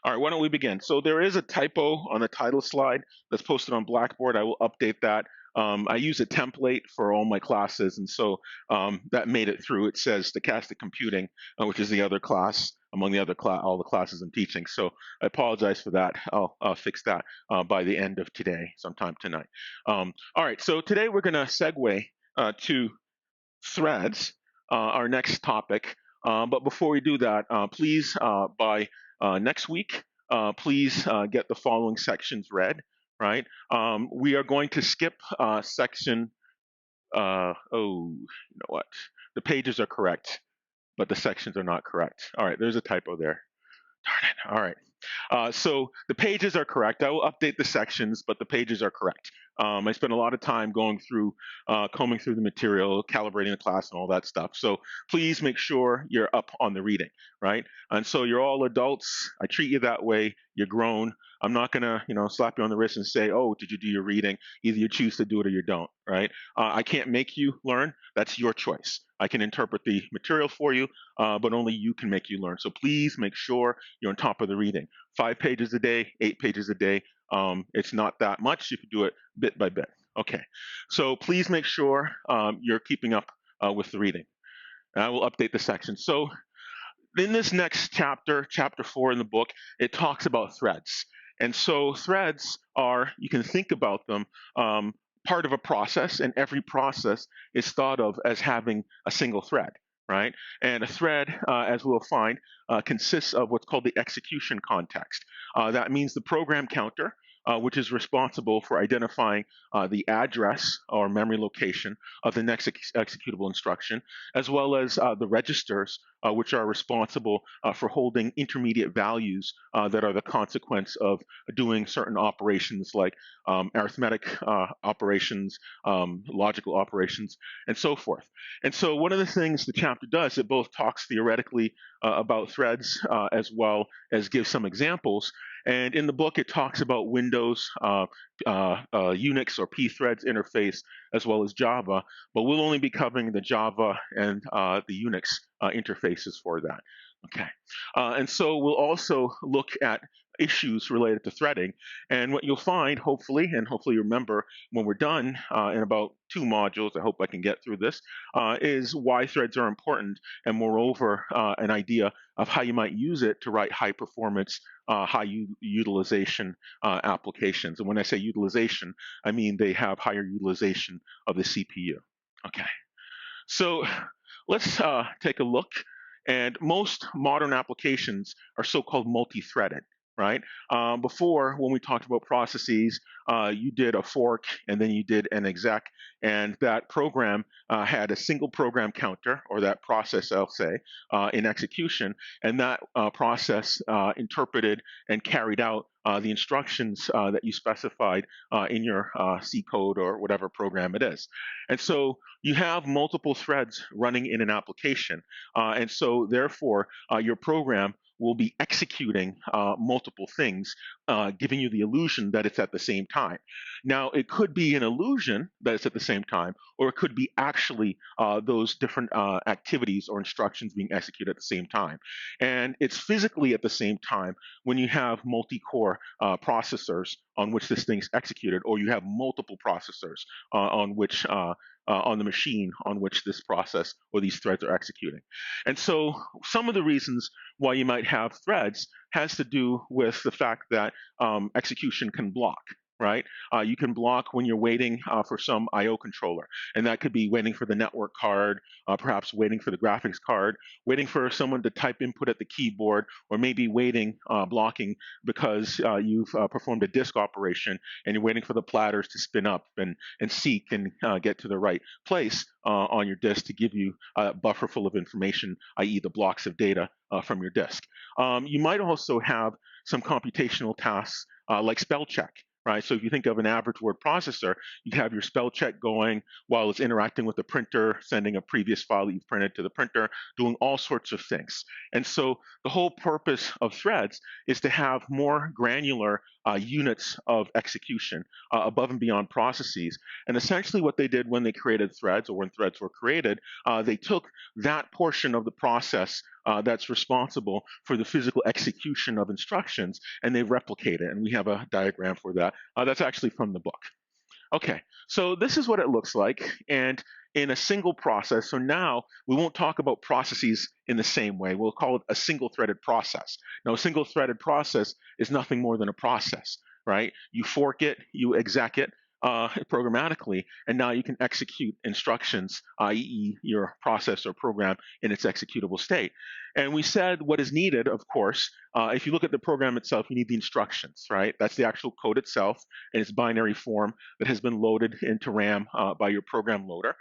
All right, why don't we begin? So there is a typo on the title slide that's posted on Blackboard. I will update that. I use a template for all my classes, and so that made it through. It says stochastic computing, which is the other class among the other all the classes I'm teaching. So I apologize for that. I'll fix that by the end of today, sometime tonight. All right, so today we're going to segue to threads, our next topic. But before we do that, please, by next week, please get the following sections read, right? We are going to skip section, you know what? The pages are correct, but the sections are not correct. All right, there's a typo there. Darn it. All right. So the pages are correct. I will update the sections, but the pages are correct. I spent a lot of time going through, combing through the material, calibrating the class, and all that stuff. So please make sure you're up on the reading, right? And so you're all adults. I treat you that way. You're grown. I'm not gonna, slap you on the wrist and say, "Oh, did you do your reading?" Either you choose to do it or you don't, right? I can't make you learn. That's your choice. I can interpret the material for you, but only you can make you learn. So please make sure you're on top of the reading. 5 pages a day, 8 pages a day. It's not that much. You can do it bit by bit. Okay, so please make sure you're keeping up with the reading. And I will update the section. So in this next chapter, chapter 4 in the book, it talks about threads. And so threads are, you can think about them, part of a process, and every process is thought of as having a single thread, right? And a thread, as we'll find, consists of what's called the execution context. That means the program counter, which is responsible for identifying the address or memory location of the next executable instruction, as well as the registers, which are responsible for holding intermediate values that are the consequence of doing certain operations like arithmetic operations, logical operations, and so forth. And so one of the things the chapter does, it both talks theoretically about threads as well as gives some examples. And in the book, it talks about Windows, Unix or Pthreads interface, as well as Java, but we'll only be covering the Java and the Unix interfaces for that. Okay, and so we'll also look at issues related to threading. And what you'll find, hopefully, and hopefully you remember when we're done in about 2 modules, I hope I can get through this, is why threads are important, and moreover, an idea of how you might use it to write high performance, high utilization applications. And when I say utilization, I mean they have higher utilization of the CPU. Okay, so let's take a look. And most modern applications are so-called multi-threaded, right? Before, when we talked about processes, you did a fork and then you did an exec, and that program had a single program counter, or that process, I'll say, in execution, and that process interpreted and carried out the instructions that you specified in your C code or whatever program it is. And so you have multiple threads running in an application. And so therefore, your program will be executing multiple things, giving you the illusion that it's at the same time. Now, it could be an illusion that it's at the same time, or it could be actually those different activities or instructions being executed at the same time. And it's physically at the same time when you have multi-core processors on which this thing's executed, or you have multiple processors on which on the machine on which this process or these threads are executing. And so some of the reasons why you might have threads has to do with the fact that execution can block. Right? You can block when you're waiting for some I/O controller, and that could be waiting for the network card, perhaps waiting for the graphics card, waiting for someone to type input at the keyboard, or maybe waiting, blocking because you've performed a disk operation and you're waiting for the platters to spin up and seek and get to the right place on your disk to give you a buffer full of information, i.e. the blocks of data from your disk. You might also have some computational tasks like spell check. Right, so if you think of an average word processor, you have your spell check going while it's interacting with the printer, sending a previous file that you've printed to the printer, doing all sorts of things. And so the whole purpose of threads is to have more granular units of execution above and beyond processes. And essentially what they did when they created threads, or when threads were created, they took that portion of the process that's responsible for the physical execution of instructions, and they replicate it. And we have a diagram for that. That's actually from the book. Okay, so this is what it looks like, and in a single process. So now we won't talk about processes in the same way. We'll call it a single-threaded process. Now, a single-threaded process is nothing more than a process, right? You fork it, you exec it programmatically, and now you can execute instructions, i.e. your process or program in its executable state. And we said what is needed, of course, if you look at the program itself, you need the instructions, right? That's the actual code itself in its binary form that has been loaded into RAM by your program loader.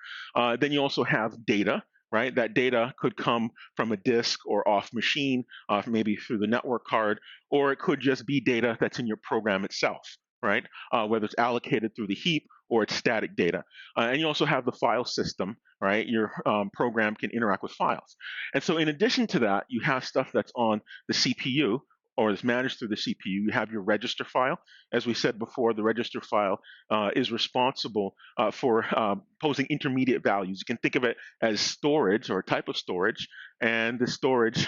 Then you also have data, right? That data could come from a disk or off machine, maybe through the network card, or it could just be data that's in your program itself, right? Whether it's allocated through the heap or it's static data. And you also have the file system, right? Your program can interact with files. And so in addition to that, you have stuff that's on the CPU or is managed through the CPU. You have your register file. As we said before, the register file is responsible for posing intermediate values. You can think of it as storage or a type of storage, and the storage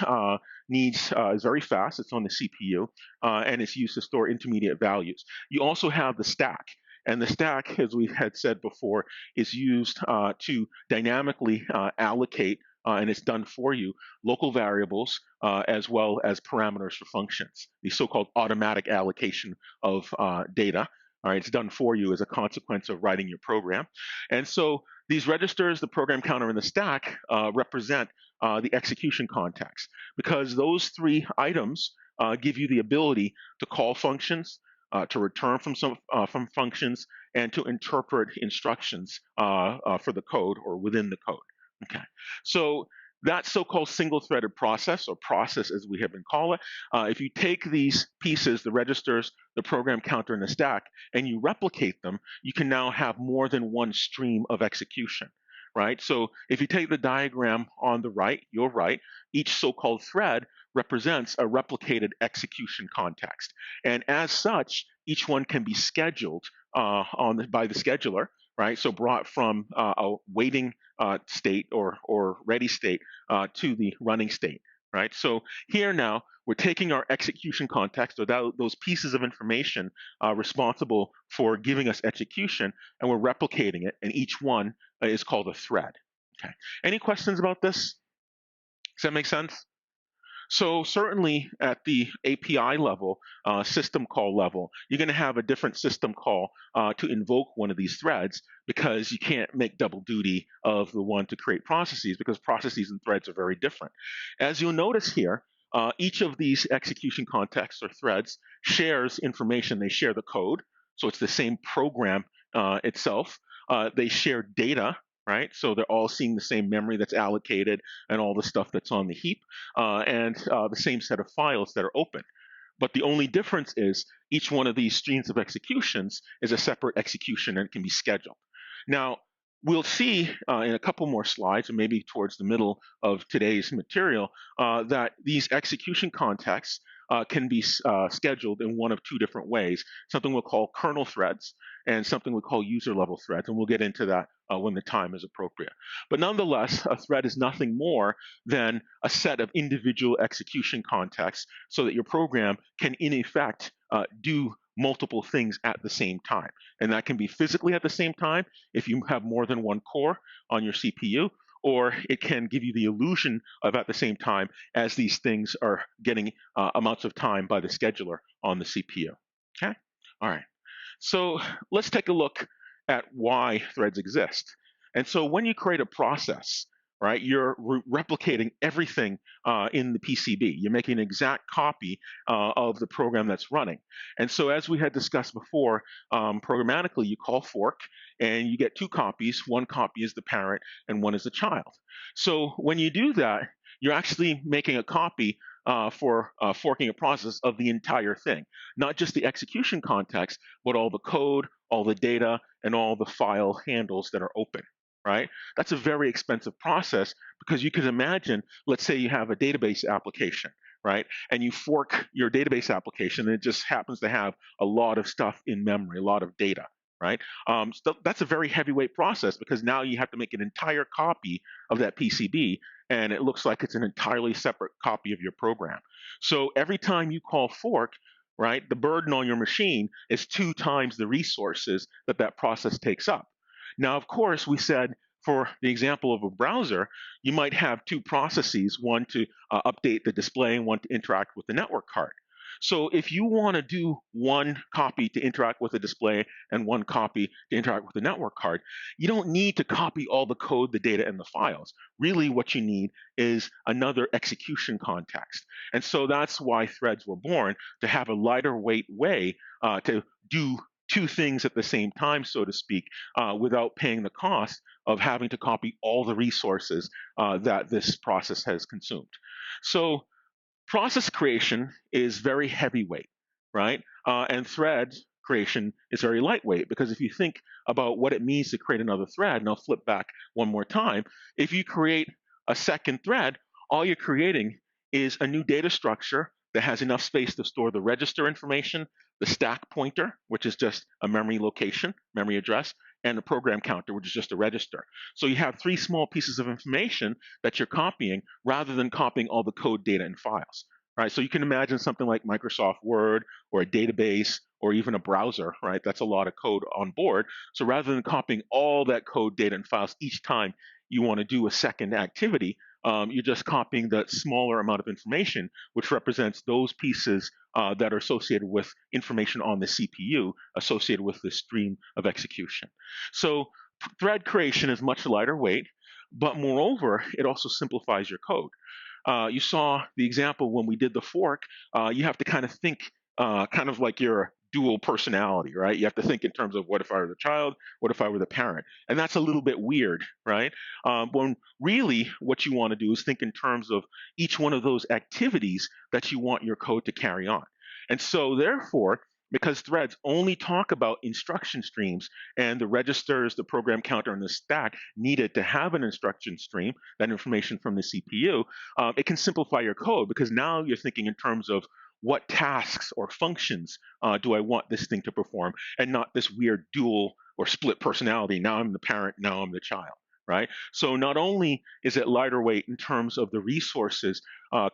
is very fast. It's on the CPU, and it's used to store intermediate values. You also have the stack. And the stack, as we had said before, is used to dynamically allocate, and it's done for you, local variables as well as parameters for functions, the so-called automatic allocation of data. All right, it's done for you as a consequence of writing your program. And so these registers, the program counter, and the stack represent the execution context, because those three items give you the ability to call functions, to return from functions, and to interpret instructions for the code or within the code. Okay, so that so-called single-threaded process, or process as we have been calling it, if you take these pieces, the registers, the program counter, and the stack, and you replicate them, you can now have more than one stream of execution, right? So if you take the diagram on the right, your right, each so-called thread represents a replicated execution context. And as such, each one can be scheduled by the scheduler, right? So brought from a waiting state or ready state to the running state, right? So here now, we're taking our execution context, or those pieces of information responsible for giving us execution, and we're replicating it, and each one is called a thread. Okay. Any questions about this? Does that make sense? So certainly at the API level, system call level, you're going to have a different system call to invoke one of these threads, because you can't make double duty of the one to create processes, because processes and threads are very different. As you'll notice here, each of these execution contexts or threads shares information. They share the code, so it's the same program itself. They share data, right? So they're all seeing the same memory that's allocated and all the stuff that's on the heap, and the same set of files that are open. But the only difference is each one of these streams of executions is a separate execution, and it can be scheduled. Now, we'll see in a couple more slides, or maybe towards the middle of today's material, that these execution contexts can be scheduled in one of two different ways. Something we'll call kernel threads, and something we'll call user level threads, and we'll get into that when the time is appropriate. But nonetheless, a thread is nothing more than a set of individual execution contexts, so that your program can, in effect, do multiple things at the same time. And that can be physically at the same time if you have more than one core on your CPU, or it can give you the illusion of at the same time as these things are getting amounts of time by the scheduler on the CPU. Okay? All right. So let's take a look at why threads exist. And so when you create a process, right, you're replicating everything in the PCB. You're making an exact copy of the program that's running. And so as we had discussed before, programmatically you call fork, and you get two copies. One copy is the parent and one is the child. So when you do that, you're actually making a copy for forking a process of the entire thing, not just the execution context, but all the code, all the data, and all the file handles that are open, right? That's a very expensive process, because you can imagine, let's say you have a database application, right? And you fork your database application, and it just happens to have a lot of stuff in memory, a lot of data, right? So that's a very heavyweight process, because now you have to make an entire copy of that PCB, and it looks like it's an entirely separate copy of your program. So every time you call fork, right, the burden on your machine is 2 times the resources that that process takes up. Now, of course, we said for the example of a browser, you might have 2 processes, one to update the display and one to interact with the network card. So if you want to do one copy to interact with the display and one copy to interact with the network card, you don't need to copy all the code, the data, and the files. Really, what you need is another execution context. And so that's why threads were born, to have a lighter weight way to do 2 things at the same time, so to speak, without paying the cost of having to copy all the resources that this process has consumed. So process creation is very heavyweight, right? And thread creation is very lightweight, because if you think about what it means to create another thread, and I'll flip back one more time, if you create a second thread, all you're creating is a new data structure that has enough space to store the register information, the stack pointer, which is just a memory location, memory address, and the program counter, which is just a register. So you have 3 small pieces of information that you're copying rather than copying all the code, data, and files. Right? So you can imagine something like Microsoft Word or a database or even a browser, right? That's a lot of code on board. So rather than copying all that code, data, and files each time you want to do a second activity, you're just copying the smaller amount of information, which represents those pieces that are associated with information on the CPU associated with the stream of execution. So thread creation is much lighter weight, but moreover, it also simplifies your code. You saw the example when we did the fork. You have to kind of think kind of like your dual personality, right? You have to think in terms of, what if I were the child? What if I were the parent? And that's a little bit weird, right? When really what you want to do is think in terms of each one of those activities that you want your code to carry on. And so therefore, because threads only talk about instruction streams and the registers, the program counter, and the stack needed to have an instruction stream, that information from the CPU, it can simplify your code, because now you're thinking in terms of what tasks or functions do I want this thing to perform, and not this weird dual or split personality. Now I'm the parent, now I'm the child, right? So not only is it lighter weight in terms of the resources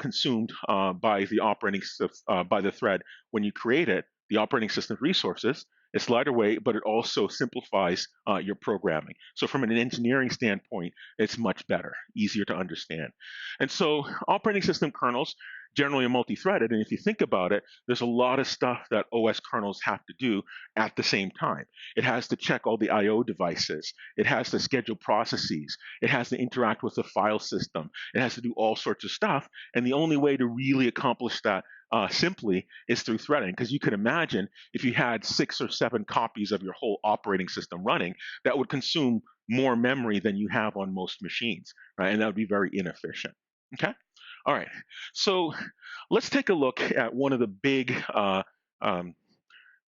consumed by the thread when you create it, the operating system resources, it's lighter weight, but it also simplifies your programming. So from an engineering standpoint, it's much better, easier to understand. And so operating system kernels generally are multi-threaded, and if you think about it, there's a lot of stuff that OS kernels have to do at the same time. It has to check all the I/O devices. It has to schedule processes. It has to interact with the file system. It has to do all sorts of stuff, and the only way to really accomplish that simply is through threading, because you could imagine if you had 6 or 7 copies of your whole operating system running, that would consume more memory than you have on most machines, right? And that would be very inefficient. Okay? All right. So let's take a look at one of the big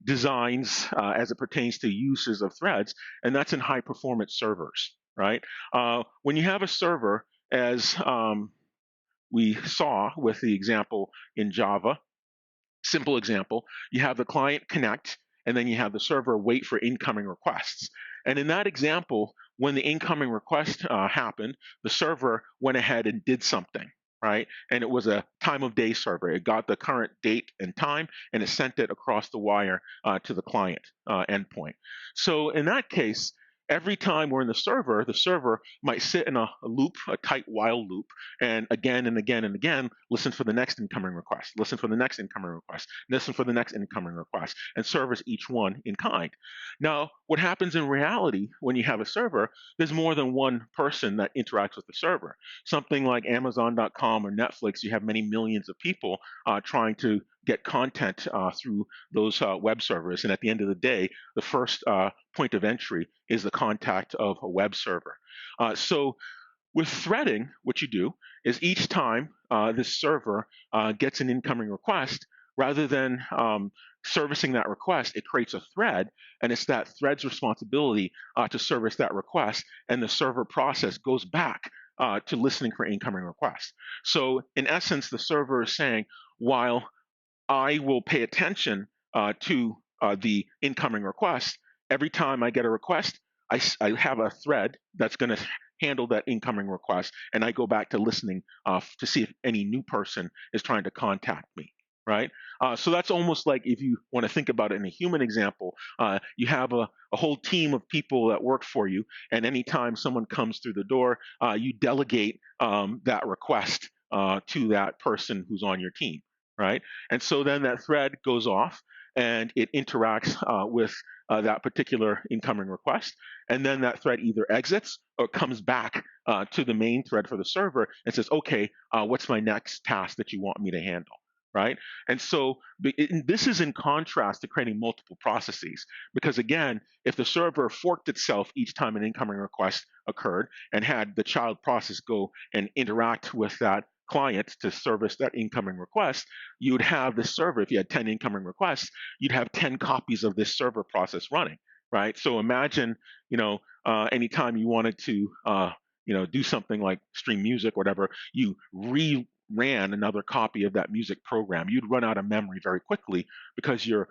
designs as it pertains to uses of threads, and that's in high performance servers, right? When you have a server, as we saw with the example in Java, simple example, you have the client connect, and then you have the server wait for incoming requests. And in that example, when the incoming request happened, the server went ahead and did something, right? And it was a time of day server. It got the current date and time, and it sent it across the wire to the client endpoint. So in that case, every time we're in the server might sit in a loop, a tight while loop, and again and again and again, listen for the next incoming request, listen for the next incoming request, listen for the next incoming request, and service each one in kind. Now, what happens in reality when you have a server, there's more than one person that interacts with the server. Something like Amazon.com or Netflix, you have many millions of people trying to get content through those web servers. And at the end of the day, the first point of entry is the contact of a web server. So with threading, what you do is each time this server gets an incoming request, rather than servicing that request, it creates a thread, and it's that thread's responsibility to service that request, and the server process goes back to listening for incoming requests. So in essence, the server is saying, while I will pay attention to the incoming request, every time I get a request, I have a thread that's going to handle that incoming request, and I go back to listening to see if any new person is trying to contact me, right? So that's almost like, if you want to think about it in a human example, you have a whole team of people that work for you, and anytime someone comes through the door, you delegate that request to that person who's on your team, right? And so then that thread goes off and it interacts with that particular incoming request. And then that thread either exits or comes back to the main thread for the server and says, okay, what's my next task that you want me to handle? Right? And so this is in contrast to creating multiple processes, because again, if the server forked itself each time an incoming request occurred and had the child process go and interact with that client to service that incoming request, you would have the server, if you had 10 incoming requests, you'd have 10 copies of this server process running, right? So imagine, anytime you wanted to, do something like stream music or whatever, you ran another copy of that music program, you'd run out of memory very quickly because you're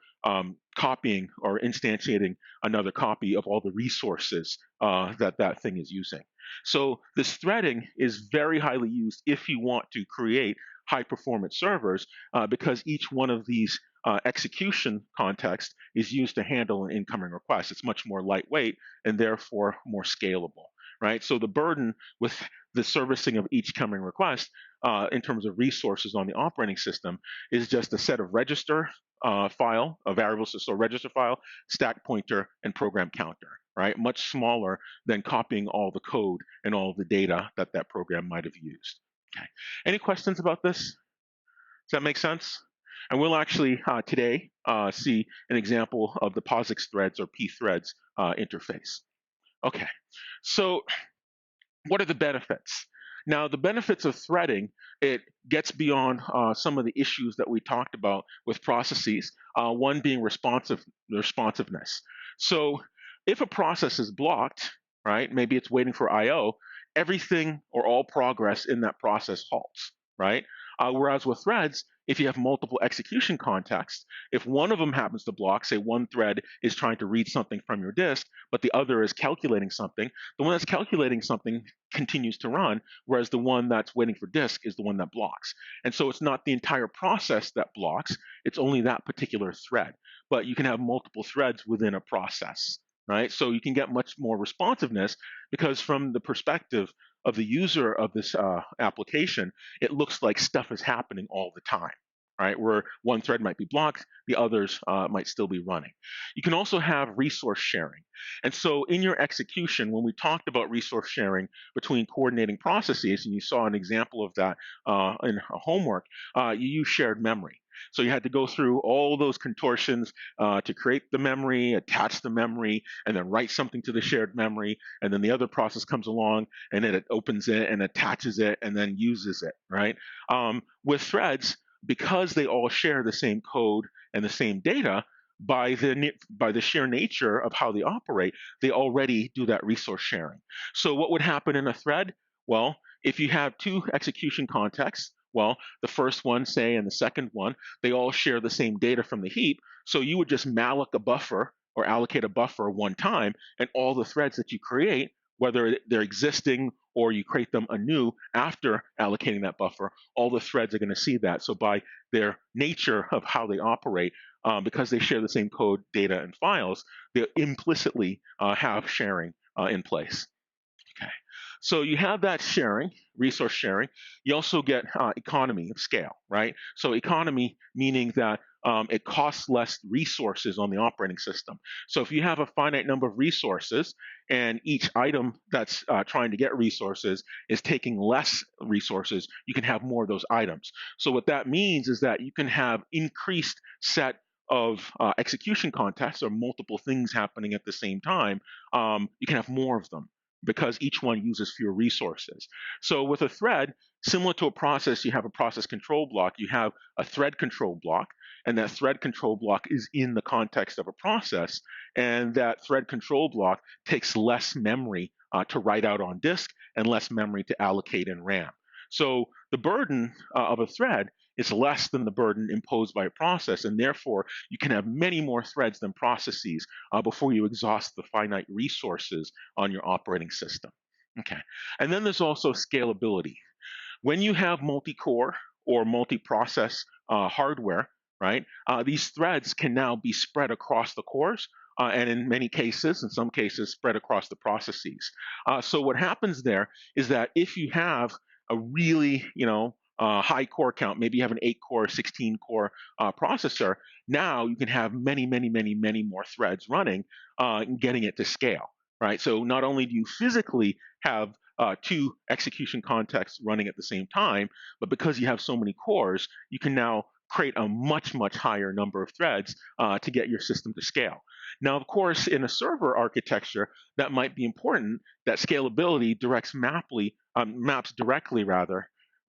copying or instantiating another copy of all the resources that thing is using. So this threading is very highly used if you want to create high performance servers, because each one of these execution contexts is used to handle an incoming request. It's much more lightweight and therefore more scalable, right? So the burden with the servicing of each coming request in terms of resources on the operating system is just a set of register file, a variables to store register file, stack pointer, and program counter, right? Much smaller than copying all the code and all the data that that program might have used. Okay. Any questions about this? Does that make sense? And we'll actually today see an example of the POSIX Threads or Pthreads interface. Okay, so what are the benefits? Now, the benefits of threading, it gets beyond some of the issues that we talked about with processes, one being responsiveness. So if a process is blocked, right, maybe it's waiting for I/O, everything or all progress in that process halts, right? Whereas with threads, if you have multiple execution contexts, if one of them happens to block, say one thread is trying to read something from your disk, but the other is calculating something, the one that's calculating something continues to run, whereas the one that's waiting for disk is the one that blocks. And so it's not the entire process that blocks, it's only that particular thread. But you can have multiple threads within a process, right? So you can get much more responsiveness because from the perspective of the user of this application, it looks like stuff is happening all the time, right? Where one thread might be blocked, the others might still be running. You can also have resource sharing. And so in your execution, when we talked about resource sharing between coordinating processes, and you saw an example of that in homework, you use shared memory. So you had to go through all those contortions to create the memory, attach the memory, and then write something to the shared memory. And then the other process comes along and then it opens it and attaches it and then uses it, right? With threads, because they all share the same code and the same data, by the sheer nature of how they operate, they already do that resource sharing. So what would happen in a thread? Well, if you have two execution contexts, well, the first one, say, and the second one, they all share the same data from the heap. So you would just malloc a buffer or allocate a buffer one time, and all the threads that you create, whether they're existing or you create them anew after allocating that buffer, all the threads are going to see that. So by their nature of how they operate, because they share the same code, data, and files, they implicitly have sharing in place. Okay. So you have that sharing, resource sharing. You also get economy of scale, right? So economy meaning that it costs less resources on the operating system. So if you have a finite number of resources and each item that's trying to get resources is taking less resources, you can have more of those items. So what that means is that you can have increased set of execution contexts or multiple things happening at the same time. You can have more of them, because each one uses fewer resources. So with a thread, similar to a process, you have a process control block, you have a thread control block, and that thread control block is in the context of a process, and that thread control block takes less memory to write out on disk and less memory to allocate in RAM. So the burden of a thread is less than the burden imposed by a process, and therefore you can have many more threads than processes before you exhaust the finite resources on your operating system. Okay, and then there's also scalability. When you have multi-core or multi-process hardware, right, these threads can now be spread across the cores, and in many cases, in some cases, spread across the processes. So what happens there is that if you have a really, high core count, maybe you have an 8-core, 16-core processor, now you can have many, many, many, many more threads running and getting it to scale, right? So not only do you physically have two execution contexts running at the same time, but because you have so many cores, you can now create a much, much higher number of threads to get your system to scale. Now, of course, in a server architecture, that might be important, that scalability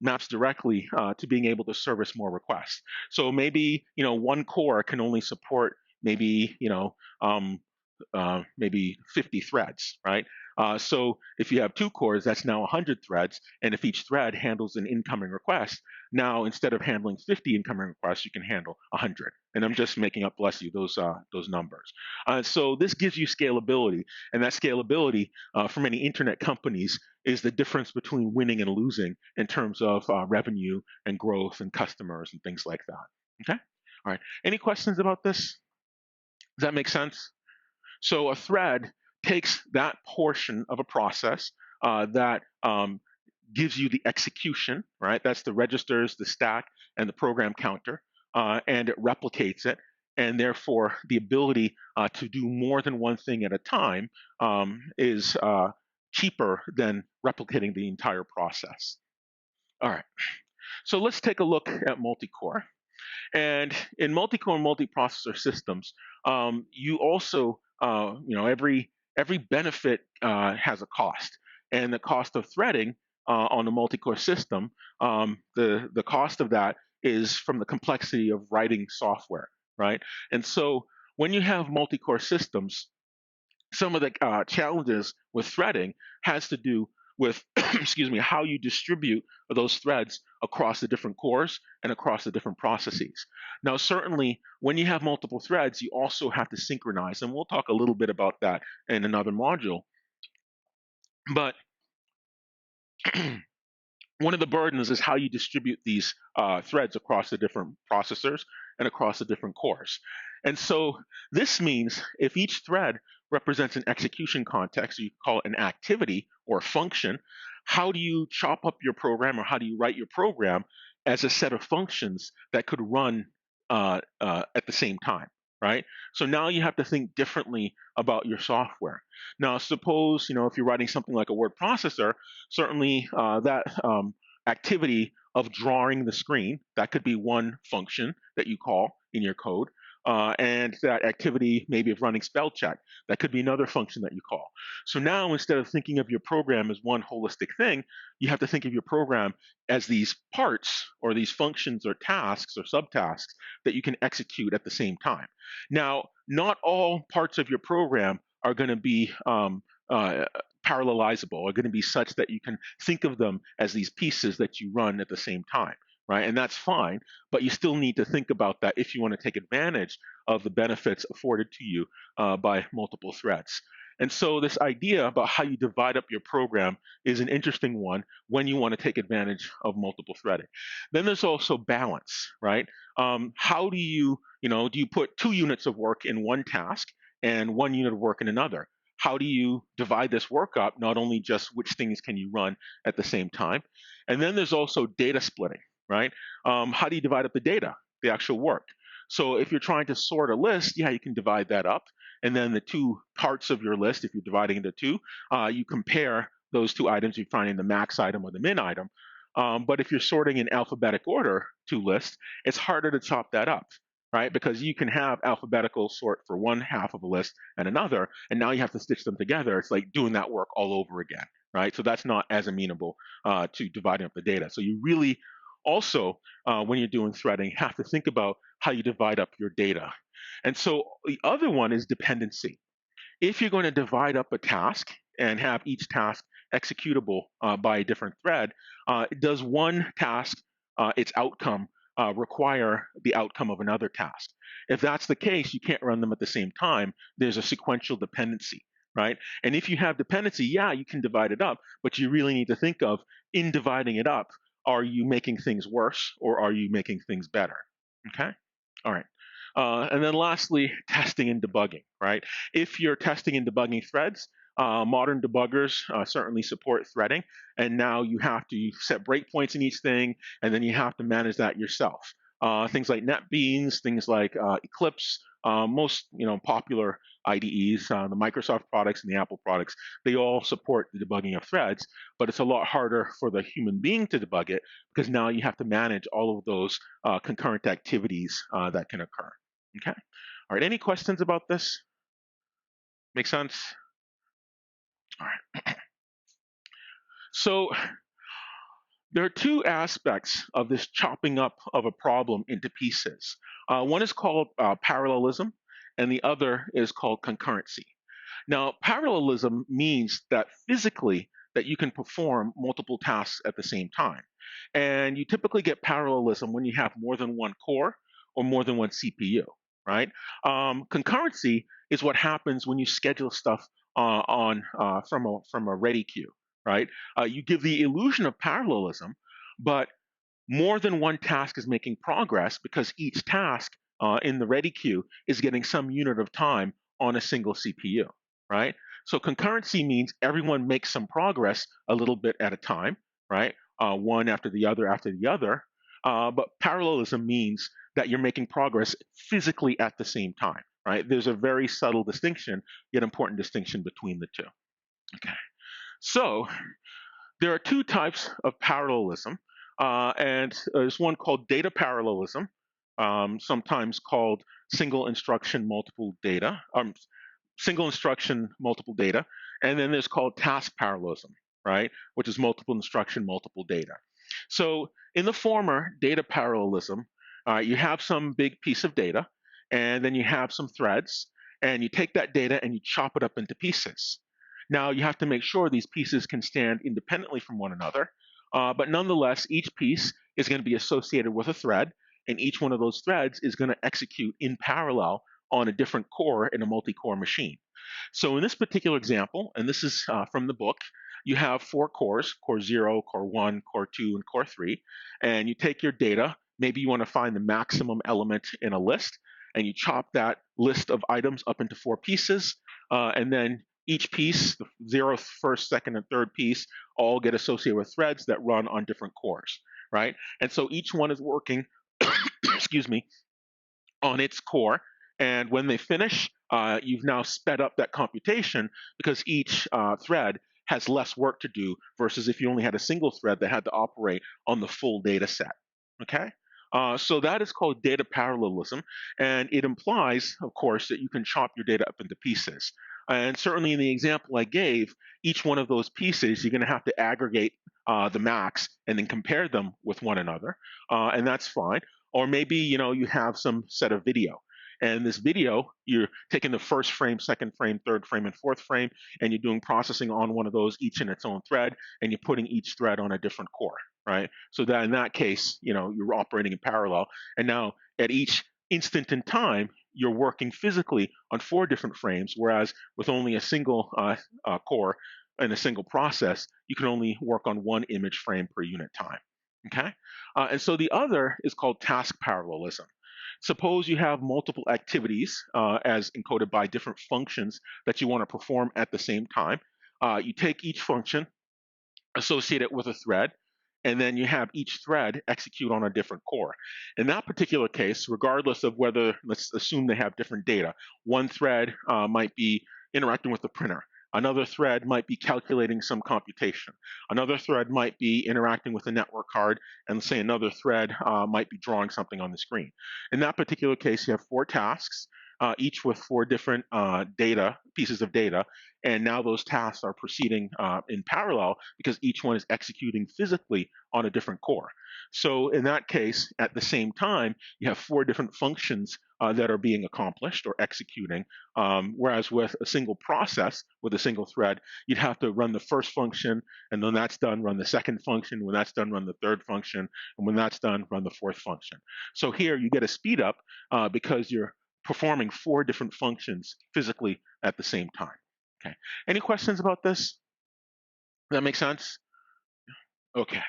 maps directly to being able to service more requests. So maybe, one core can only support maybe, maybe 50 threads, right? So if you have 2 cores, that's now 100 threads. And if each thread handles an incoming request, now instead of handling 50 incoming requests, you can handle 100. And I'm just making up, bless you, those numbers. So this gives you scalability. And that scalability for many internet companies is the difference between winning and losing in terms of revenue and growth and customers and things like that. Okay? All right. Any questions about this? Does that make sense? So a thread takes that portion of a process that gives you the execution, right? That's the registers, the stack, and the program counter, and it replicates it. And therefore, the ability to do more than one thing at a time is cheaper than replicating the entire process. All right, so let's take a look at multi-core. And in multi-core and multi-processor systems, you also, every benefit has a cost, and the cost of threading on a multi-core system, the cost of that is from the complexity of writing software, right? And so when you have multi-core systems, some of the challenges with threading has to do with excuse me, how you distribute those threads across the different cores and across the different processes. Now, certainly, when you have multiple threads, you also have to synchronize, and we'll talk a little bit about that in another module. But one of the burdens is how you distribute these threads across the different processors and across the different cores. And so this means if each thread represents an execution context, you call it an activity or a function, how do you chop up your program, or how do you write your program as a set of functions that could run at the same time, right? So now you have to think differently about your software. Now, suppose, if you're writing something like a word processor, certainly that activity of drawing the screen, that could be one function that you call in your code. And that activity maybe of running spell check, that could be another function that you call. So now instead of thinking of your program as one holistic thing, you have to think of your program as these parts or these functions or tasks or subtasks that you can execute at the same time. Now, not all parts of your program are going to be parallelizable, are going to be such that you can think of them as these pieces that you run at the same time. Right? And that's fine, but you still need to think about that if you want to take advantage of the benefits afforded to you by multiple threads. And so this idea about how you divide up your program is an interesting one when you want to take advantage of multiple threading. Then there's also balance, right? How do you put 2 units of work in one task and 1 unit of work in another? How do you divide this work up, not only just which things can you run at the same time? And then there's also data splitting. Right? How do you divide up the data, the actual work? So if you're trying to sort a list, yeah, you can divide that up. And then the 2 parts of your list, if you're dividing into 2, you compare those 2 items, you're finding the max item or the min item. But if you're sorting in alphabetic order 2 lists, it's harder to chop that up, right? Because you can have alphabetical sort for one half of a list and another, and now you have to stitch them together. It's like doing that work all over again, right? So that's not as amenable to dividing up the data. So you really also, when you're doing threading, have to think about how you divide up your data. And so the other one is dependency. If you're going to divide up a task and have each task executable by a different thread, does one task, its outcome, require the outcome of another task. If that's the case, you can't run them at the same time. There's a sequential dependency, right? And if you have dependency, yeah, you can divide it up, but you really need to think of, in dividing it up, are you making things worse or are you making things better? Okay? All right. And then lastly, testing and debugging, right? If you're testing and debugging threads, modern debuggers certainly support threading, and now you have to set breakpoints in each thing, and then you have to manage that yourself. Things like NetBeans, things like Eclipse, most popular IDEs, the Microsoft products and the Apple products, they all support the debugging of threads, but it's a lot harder for the human being to debug it because now you have to manage all of those concurrent activities that can occur. Okay. All right. Any questions about this? Make sense? All right. So there are two aspects of this chopping up of a problem into pieces. One is called parallelism, and the other is called concurrency. Now, parallelism means that physically that you can perform multiple tasks at the same time. And you typically get parallelism when you have more than one core or more than one CPU, right? Concurrency is what happens when you schedule stuff from a ready queue, right? You give the illusion of parallelism, but more than one task is making progress because each task in the ready queue is getting some unit of time on a single CPU, right? So concurrency means everyone makes some progress a little bit at a time, right? One after the other after the other. But parallelism means that you're making progress physically at the same time, right? There's a very subtle distinction, yet important distinction between the two. Okay. So there are two types of parallelism, and there's one called data parallelism, sometimes called single instruction multiple data, single instruction multiple data, and then there's called task parallelism, right, which is multiple instruction multiple data. So in the former data parallelism, you have some big piece of data, and then you have some threads, and you take that data and you chop it up into pieces. Now you have to make sure these pieces can stand independently from one another, but nonetheless, each piece is going to be associated with a thread, and each one of those threads is going to execute in parallel on a different core in a multi-core machine. So in this particular example, and this is from the book, you have 4 cores, core 0, core 1, core 2, and core 3, and you take your data, maybe you want to find the maximum element in a list, and you chop that list of items up into 4 pieces, and then each piece, the 0th, 1st, 2nd, and 3rd piece, all get associated with threads that run on different cores, right? And so each one is working, excuse me, on its core. And when they finish, you've now sped up that computation because each thread has less work to do versus if you only had a single thread that had to operate on the full data set. Okay? So that is called data parallelism, and it implies, of course, that you can chop your data up into pieces. And certainly in the example I gave, each one of those pieces, you're going to have to aggregate the max and then compare them with one another, and that's fine. Or maybe you have some set of video, and this video you're taking the first frame, second frame, third frame, and fourth frame, and you're doing processing on one of those, each in its own thread, and you're putting each thread on a different core, right? So that in that case, you're operating in parallel, and now at each instant in time, you're working physically on 4 different frames, whereas with only a single core and a single process, you can only work on 1 image frame per unit time. Okay, and so the other is called task parallelism. Suppose you have multiple activities as encoded by different functions that you want to perform at the same time. You take each function, associate it with a thread, and then you have each thread execute on a different core. In that particular case, regardless of whether, let's assume they have different data, one thread might be interacting with the printer. Another thread might be calculating some computation. Another thread might be interacting with a network card, and say another thread might be drawing something on the screen. In that particular case, you have 4 tasks. each with 4 different pieces of data, and now those tasks are proceeding in parallel because each one is executing physically on a different core. So in that case, at the same time, you have 4 different functions that are being accomplished or executing, whereas with a single process, with a single thread, you'd have to run the first function, and then that's done, run the second function. When that's done, run the third function, and when that's done, run the fourth function. So here you get a speed up because you're performing 4 different functions physically at the same time. Okay. Any questions about this? Does that make sense? Okay.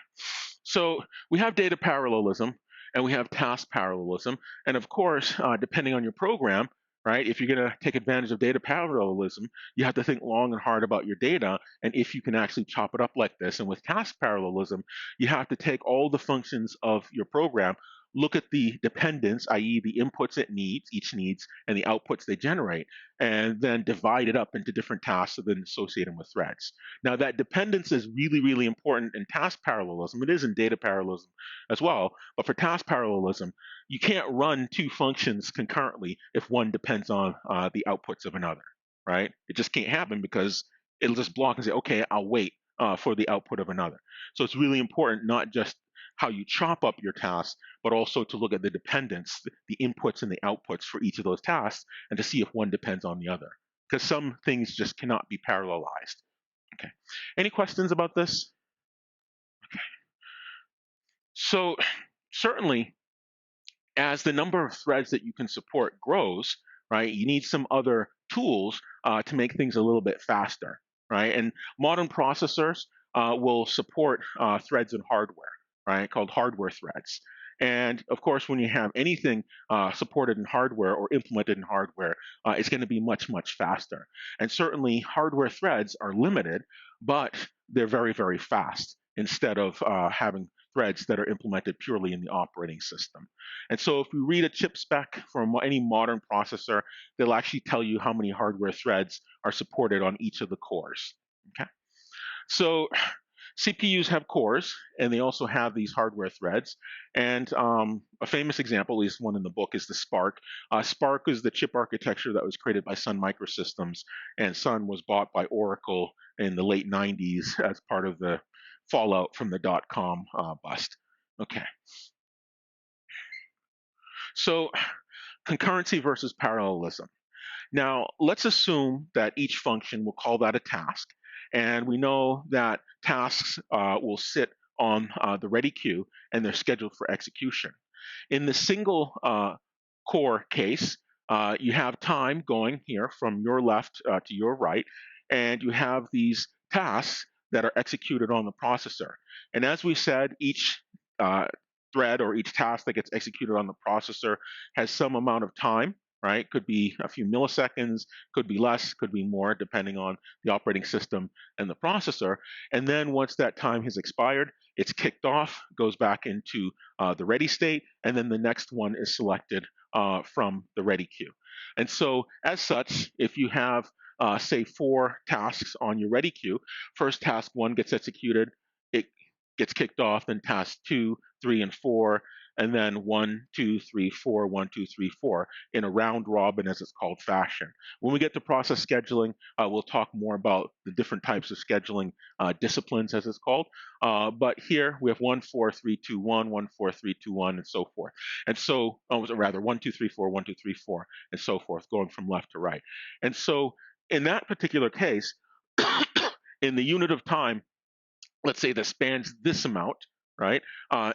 So we have data parallelism and we have task parallelism. And of course, depending on your program, right, if you're going to take advantage of data parallelism, you have to think long and hard about your data and if you can actually chop it up like this. And with task parallelism, you have to take all the functions of your program, look at the dependence, i.e. the inputs it needs, each needs, and the outputs they generate, and then divide it up into different tasks and then associate them with threads. Now that dependence is really, really important in task parallelism. It is in data parallelism as well, but for task parallelism, you can't run 2 functions concurrently if one depends on the outputs of another, right? It just can't happen because it'll just block and say, okay, I'll wait for the output of another. So it's really important not just how you chop up your tasks, but also to look at the dependence, the inputs and the outputs for each of those tasks, and to see if one depends on the other. Because some things just cannot be parallelized. Okay. Any questions about this? Okay. So certainly, as the number of threads that you can support grows, right, you need some other tools to make things a little bit faster, right? And modern processors will support threads in hardware, right, called hardware threads. And of course, when you have anything supported in hardware or implemented in hardware, it's going to be much, much faster. And certainly, hardware threads are limited, but they're very, very fast instead of having threads that are implemented purely in the operating system. And so if you read a chip spec from any modern processor, they'll actually tell you how many hardware threads are supported on each of the cores. Okay. So CPUs have cores, and they also have these hardware threads. And a famous example, at least one in the book, is the SPARC. SPARC is the chip architecture that was created by Sun Microsystems, and Sun was bought by Oracle in the late 90s as part of the fallout from the dot-com bust. Okay. So concurrency versus parallelism. Now, let's assume that each function, we'll call that a task, and we know that tasks will sit on the ready queue and they're scheduled for execution. In the single core case, you have time going here from your left to your right, and you have these tasks that are executed on the processor. And as we said, each thread or each task that gets executed on the processor has some amount of time, right? Could be a few milliseconds, could be less, could be more, depending on the operating system and the processor. And then once that time has expired, it's kicked off, goes back into the ready state, and then the next one is selected from the ready queue. And so as such, if you have say 4 tasks on your ready queue, first task 1 gets executed, it gets kicked off, then task 2, 3, and 4, and then 1, 2, 3, 4, 1, 2, 3, 4 in a round robin, as it's called, fashion. When we get to process scheduling, we'll talk more about the different types of scheduling disciplines, as it's called. But here we have 1, 4, 3, 2, 1, 1, 4, 3, 2, 1, and so forth. And so, rather, 1, 2, 3, 4, 1, 2, 3, 4, and so forth, going from left to right. And so, in that particular case, in the unit of time, let's say that spans this amount, right?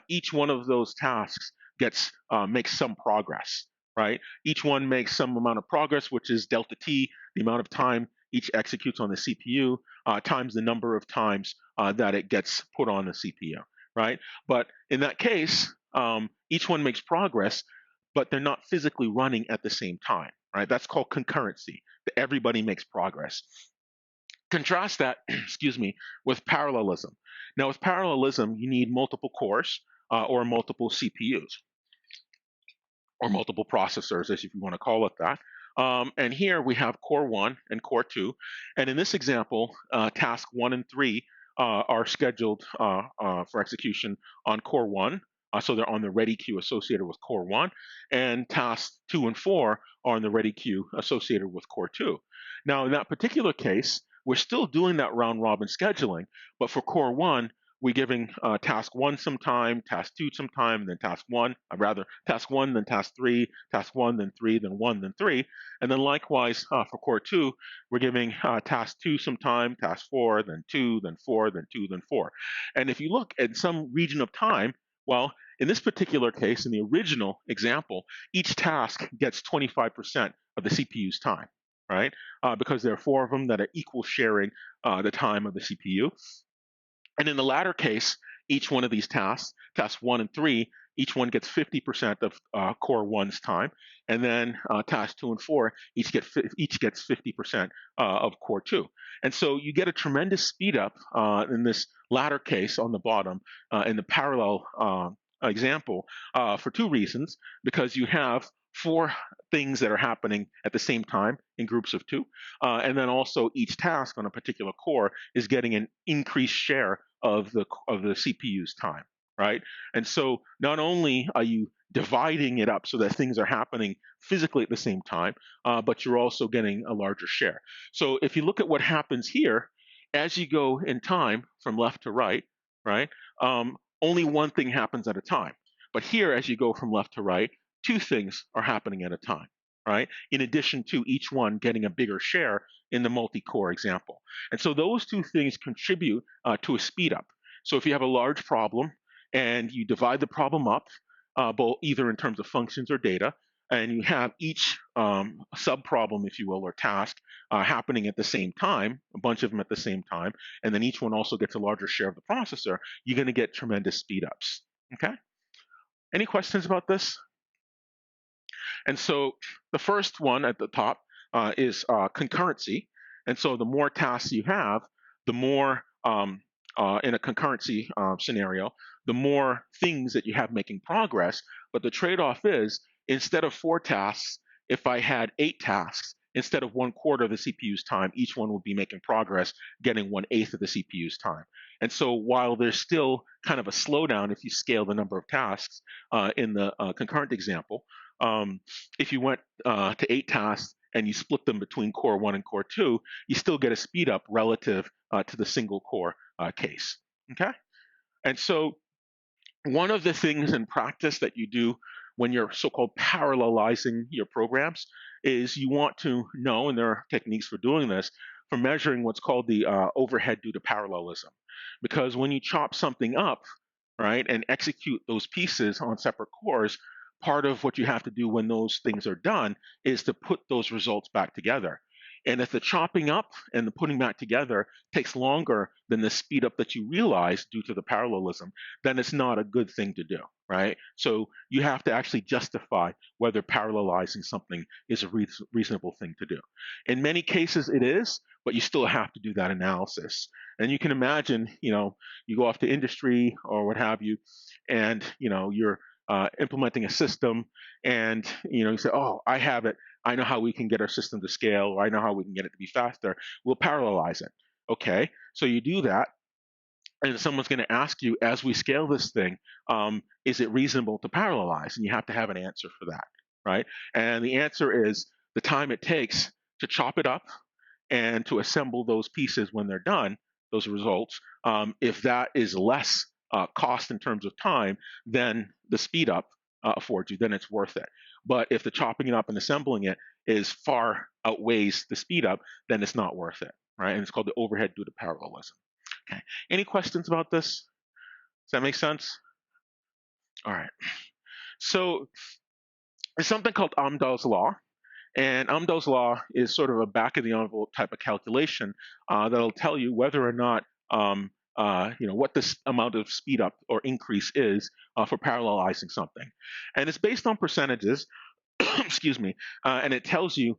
Each one of those tasks makes some progress, right? Each one makes some amount of progress, which is delta t, the amount of time each executes on the CPU, times the number of times that it gets put on the CPU, right? But in that case, each one makes progress, but they're not physically running at the same time, right? That's called concurrency, that everybody makes progress. Contrast that, excuse me, with parallelism. Now, with parallelism, you need multiple cores or multiple CPUs or multiple processors, as if you want to call it that. And here we have core 1 and core 2. And in this example, task 1 and 3 are scheduled for execution on core 1. So they're on the ready queue associated with core 1, and tasks 2 and 4 are on the ready queue associated with core 2. Now, in that particular case, we're still doing that round robin scheduling, but for core 1, we're giving task 1 some time, task 2 some time, and then task 1, task 1, then task 3, task 1, then 3, then 1, then 3. And then likewise, for core 2, we're giving task 2 some time, task 4, then 2, then 4, then 2, then 4. And if you look at some region of time, well, in this particular case, in the original example, each task gets 25% of the CPU's time, right? Because there are 4 of them that are equal sharing the time of the CPU. And in the latter case, each one of these tasks, tasks 1 and 3, each one gets 50% of core 1's time. And then tasks 2 and 4 each gets 50% of core 2. And so you get a tremendous speed up in this latter case on the bottom in the parallel example for 2 reasons. Because you have 4 things that are happening at the same time in groups of 2. And then also each task on a particular core is getting an increased share of the CPU's time, right? And so not only are you dividing it up so that things are happening physically at the same time, but you're also getting a larger share. So if you look at what happens here, as you go in time from left to right, right, only one thing happens at a time. But here, as you go from left to right, 2 things are happening at a time, right? In addition to each one getting a bigger share in the multi-core example. And so those 2 things contribute to a speed up. So if you have a large problem and you divide the problem up, both either in terms of functions or data, and you have each sub-problem, if you will, or task happening at the same time, a bunch of them at the same time, and then each one also gets a larger share of the processor, you're going to get tremendous speed ups, okay? Any questions about this? And so the first one at the top is concurrency. And so the more tasks you have, the more, in a concurrency scenario, the more things that you have making progress. But the trade-off is, instead of 4 tasks, if I had 8 tasks, instead of 1/4 of the CPU's time, each one would be making progress, getting 1/8 of the CPU's time. And so while there's still kind of a slowdown if you scale the number of tasks in the concurrent example, if you went to 8 tasks and you split them between core 1 and core 2, you still get a speed up relative to the single core case, okay? And so one of the things in practice that you do when you're so-called parallelizing your programs is you want to know, and there are techniques for doing this, for measuring what's called the overhead due to parallelism. Because when you chop something up, right, and execute those pieces on separate cores, part of what you have to do when those things are done is to put those results back together. And if the chopping up and the putting back together takes longer than the speed up that you realize due to the parallelism, then it's not a good thing to do, right? So you have to actually justify whether parallelizing something is a reasonable thing to do. In many cases it is, but you still have to do that analysis. And you can imagine, you go off to industry or what have you, and you're implementing a system, and you say, oh, I have it. I know how we can get our system to scale, or I know how we can get it to be faster. We'll parallelize it. Okay, so you do that, and someone's going to ask you, as we scale this thing, is it reasonable to parallelize? And you have to have an answer for that, right? And the answer is the time it takes to chop it up and to assemble those pieces when they're done, those results, if that is less cost in terms of time than the speed up affords you, then it's worth it. But if the chopping it up and assembling it is far outweighs the speed up, then it's not worth it, right? And it's called the overhead due to parallelism. Okay. Any questions about this? Does that make sense? All right. So there's something called Amdahls Law. And Amdahls Law is sort of a back-of-the-envelope type of calculation that'll tell you whether or not, what this amount of speed up or increase is for parallelizing something. And it's based on percentages, excuse me, and it tells you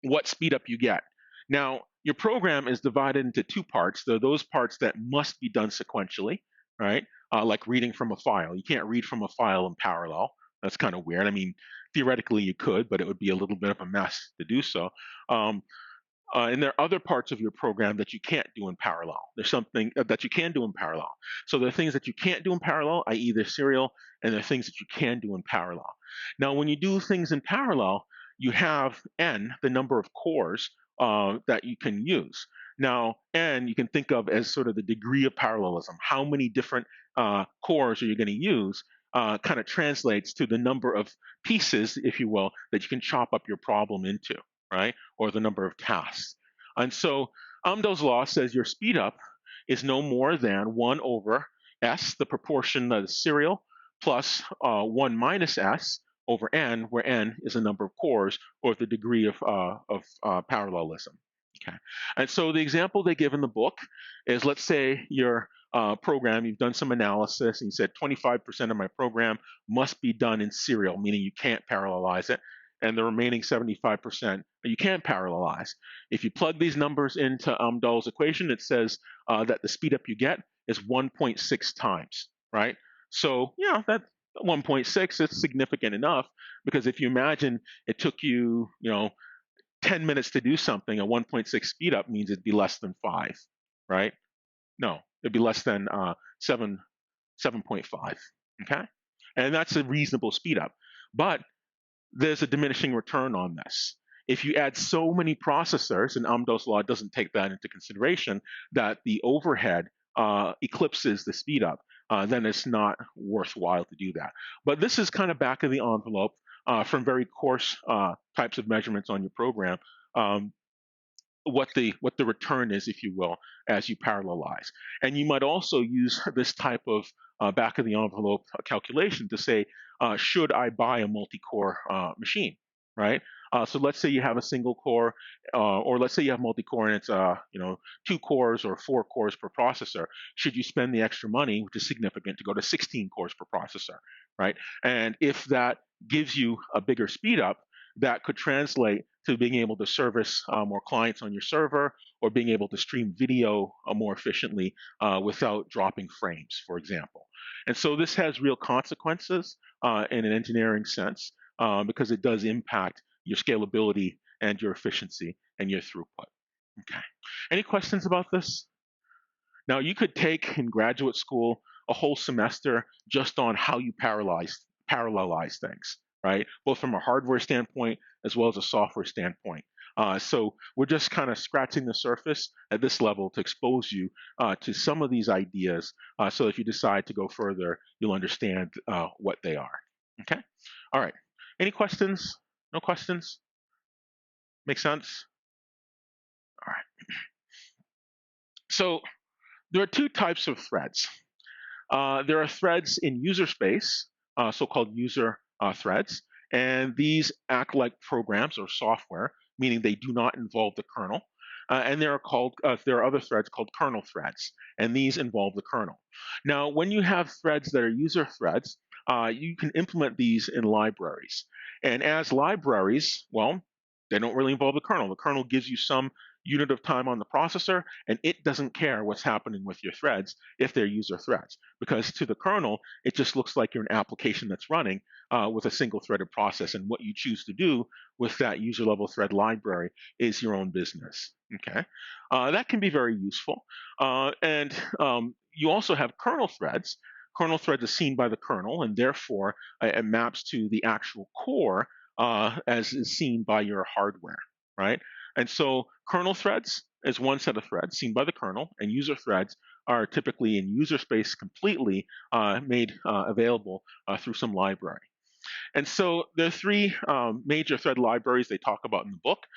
what speed up you get. Now, your program is divided into 2 parts. There are those parts that must be done sequentially, right? Like reading from a file. You can't read from a file in parallel. That's kind of weird. I mean, theoretically you could, but it would be a little bit of a mess to do so. And there are other parts of your program that you can't do in parallel. There's something that you can do in parallel. So there are things that you can't do in parallel, i.e. they're serial, and there are things that you can do in parallel. Now, when you do things in parallel, you have n, the number of cores that you can use. Now, n you can think of as sort of the degree of parallelism. How many different cores are you going to use kind of translates to the number of pieces, if you will, that you can chop up your problem into, right? Or the number of tasks. And so Amdahls law says your speed up is no more than 1 over s, the proportion of the serial, plus 1 minus s over n, where n is the number of cores or the degree of parallelism. Okay. And so the example they give in the book is, let's say your program, you've done some analysis and you said 25% of my program must be done in serial, meaning you can't parallelize it, and the remaining 75% you can parallelize. If you plug these numbers into Amdahl's equation, it says that the speed up you get is 1.6 times, right? So yeah, that 1.6 is significant enough, because if you imagine it took you, 10 minutes to do something, a 1.6 speed up means it'd be less than 5, right? No, it'd be less than 7.5, okay? And that's a reasonable speed up. But there's a diminishing return on this. If you add so many processors, and Amdahl's law doesn't take that into consideration, that the overhead eclipses the speed up, then it's not worthwhile to do that. But this is kind of back of the envelope from very coarse types of measurements on your program. What the return is, if you will, as you parallelize. And you might also use this type of back of the envelope calculation to say, should I buy a multi-core machine, right? So let's say you have a single core, or let's say you have multi-core and it's 2 cores or 4 cores per processor. Should you spend the extra money, which is significant, to go to 16 cores per processor, right? And if that gives you a bigger speed up, that could translate to being able to service more clients on your server, or being able to stream video more efficiently without dropping frames, for example. And so this has real consequences in an engineering sense, because it does impact your scalability and your efficiency and your throughput. Okay. Any questions about this? Now, you could take in graduate school a whole semester just on how you parallelize things, right? Both from a hardware standpoint as well as a software standpoint. So we're just kind of scratching the surface at this level to expose you to some of these ideas, so if you decide to go further, you'll understand what they are. Okay? All right. Any questions? No questions? Make sense? All right. So there are 2 types of threads. There are threads in user space, so-called user threads, and these act like programs or software, meaning they do not involve the kernel. And there are other threads called kernel threads, and these involve the kernel. Now, when you have threads that are user threads, you can implement these in libraries. And as libraries, well, they don't really involve the kernel. The kernel gives you some unit of time on the processor, and it doesn't care what's happening with your threads if they're user threads, because to the kernel, it just looks like you're an application that's running with a single threaded process, and what you choose to do with that user level thread library is your own business. Okay, that can be very useful. And you also have kernel threads. Kernel threads are seen by the kernel, and therefore it maps to the actual core as is seen by your hardware, right? And so kernel threads is one set of threads seen by the kernel, and user threads are typically in user space completely made available through some library. And so there are 3 major thread libraries they talk about in the book: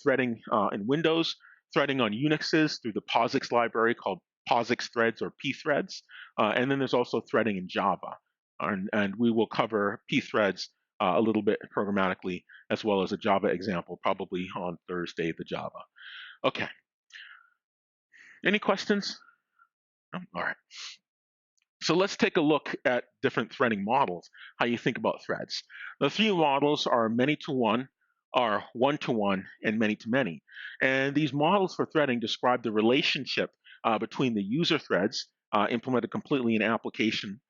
threading in Windows, threading on Unixes through the POSIX library called POSIX Threads or Pthreads, and then there's also threading in Java. And we will cover Pthreads a little bit programmatically, as well as a Java example, probably on Thursday, the Java. Okay. Any questions? No? All right. So let's take a look at different threading models, how you think about threads. The 3 models are many-to-one, are one-to-one, and many-to-many. And these models for threading describe the relationship between the user threads implemented completely in application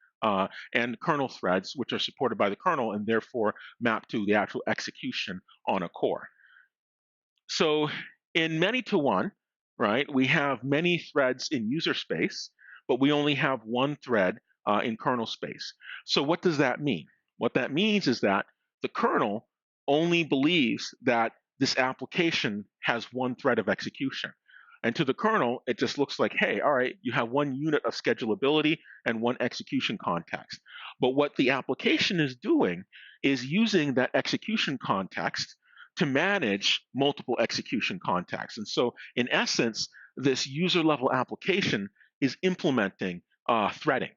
and kernel threads, which are supported by the kernel and therefore map to the actual execution on a core. So In many-to-one, right, we have many threads in user space, but we only have one thread in kernel space. So what does that mean? What that means is that the kernel only believes that this application has one thread of execution. And to the kernel, it just looks like, hey, all right, you have one unit of schedulability and one execution context. But what the application is doing is using that execution context to manage multiple execution contexts. And so, in essence, this user level application is implementing threading,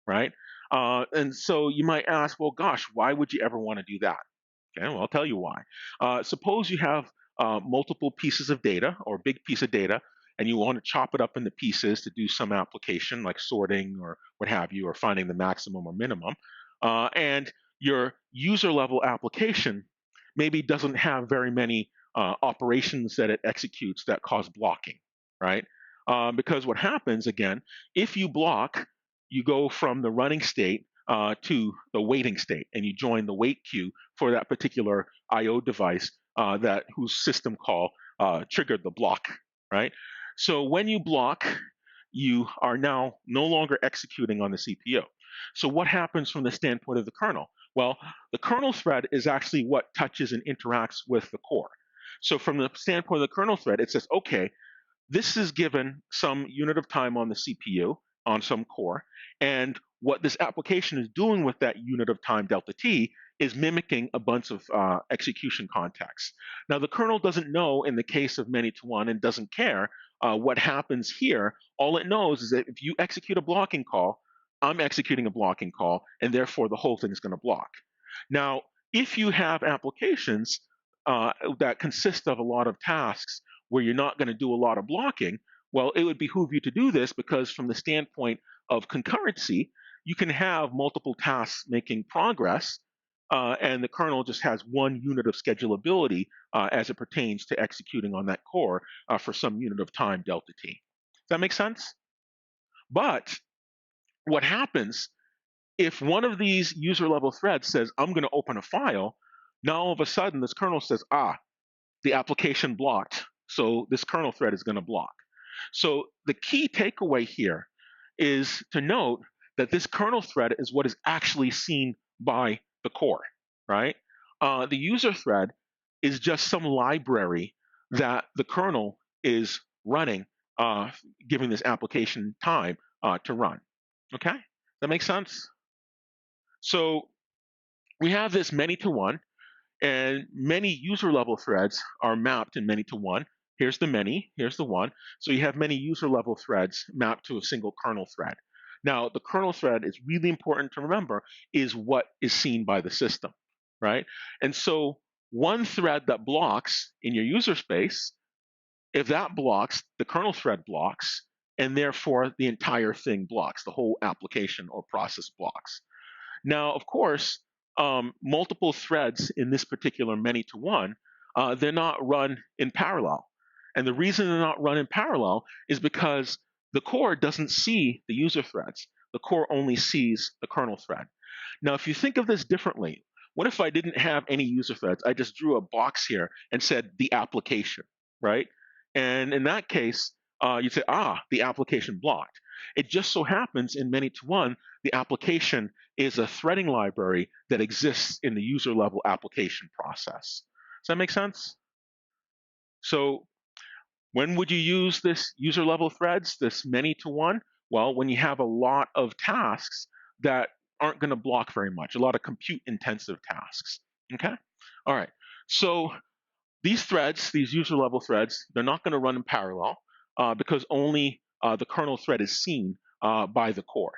right? And so you might ask, well, gosh, why would you ever want to do that? Okay, well, I'll tell you why. Suppose you have multiple pieces of data or a big piece of data, and you want to chop it up into pieces to do some application like sorting or what have you, or finding the maximum or minimum. And your user level application maybe doesn't have very many operations that it executes that cause blocking, right? Because what happens, again, if you block, you go from the running state to the waiting state, and you join the wait queue for that particular I/O device that whose system call triggered the block, right? So when you block, you are now no longer executing on the CPU. So what happens from the standpoint of the kernel? Well, the kernel thread is actually what touches and interacts with the core. So from the standpoint of the kernel thread, it says, okay, this is given some unit of time on the CPU, on some core, and what this application is doing with that unit of time, delta t, is mimicking a bunch of execution contexts. Now, the kernel doesn't know in the case of many-to-one and doesn't care what happens here. All it knows is that if you execute a blocking call, I'm executing a blocking call, and therefore the whole thing is going to block. Now, if you have applications that consist of a lot of tasks where you're not going to do a lot of blocking, well, it would behoove you to do this because from the standpoint of concurrency, you can have multiple tasks making progress, and the kernel just has one unit of schedulability as it pertains to executing on that core for some unit of time, delta t. Does that make sense? But what happens if one of these user level threads says, I'm going to open a file, now all of a sudden this kernel says, the application blocked, so this kernel thread is going to block. So the key takeaway here is to note that this kernel thread is what is actually seen by the core, right? The user thread is just some library that the kernel is running, giving this application time to run. Okay, that makes sense? So we have this many-to-one, and many user level threads are mapped in many-to-one. Here's the many, here's the one. So you have many user level threads mapped to a single kernel thread. Now, the kernel thread is really important to remember is what is seen by the system, right? And so one thread that blocks in your user space, if that blocks, the kernel thread blocks, and therefore the entire thing blocks, the whole application or process blocks. Now, of course, multiple threads in this particular many-to-one, they're not run in parallel. And the reason they're not run in parallel is because the core doesn't see the user threads. The core only sees the kernel thread. Now, if you think of this differently, what if I didn't have any user threads? I just drew a box here and said the application, right? And in that case, you'd say, the application blocked. It just so happens in many-to-one, the application is a threading library that exists in the user level application process. Does that make sense? So when would you use this user level threads, this many-to-one? Well, when you have a lot of tasks that aren't going to block very much, a lot of compute intensive tasks. Okay? All right. So these threads, these user level threads, they're not going to run in parallel because only the kernel thread is seen by the core.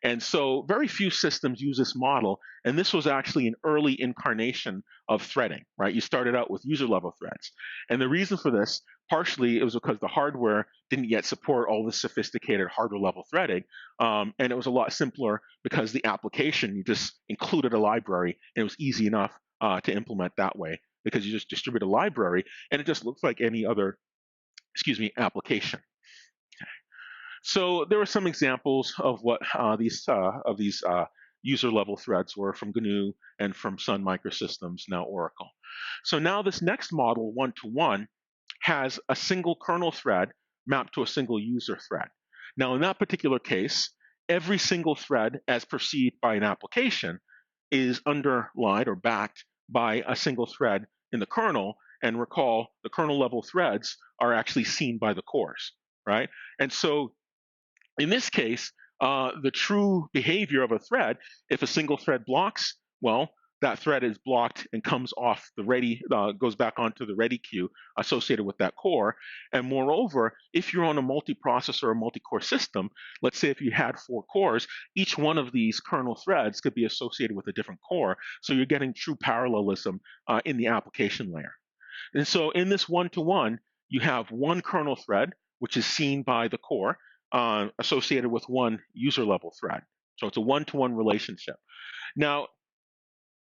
And so very few systems use this model, and this was actually an early incarnation of threading, right? You started out with user level threads. And the reason for this, partially, it was because the hardware didn't yet support all this sophisticated hardware level threading. And it was a lot simpler because the application, you just included a library, and it was easy enough to implement that way because you just distribute a library, and it just looks like any other, application. So there were some examples of what these user level threads were from GNU and from Sun Microsystems, now Oracle. So now this next model, one-to-one, has a single kernel thread mapped to a single user thread. Now, in that particular case, every single thread as perceived by an application is underlined or backed by a single thread in the kernel. And recall, the kernel level threads are actually seen by the cores, right? And so in this case, the true behavior of a thread, if a single thread blocks, well, that thread is blocked and comes off the ready, goes back onto the ready queue associated with that core. And moreover, if you're on a multi-processor or multi-core system, let's say if you had 4 cores, each one of these kernel threads could be associated with a different core. So you're getting true parallelism in the application layer. And so in this one-to-one, you have one kernel thread, which is seen by the core, associated with one user level thread. So it's a one-to-one relationship. Now,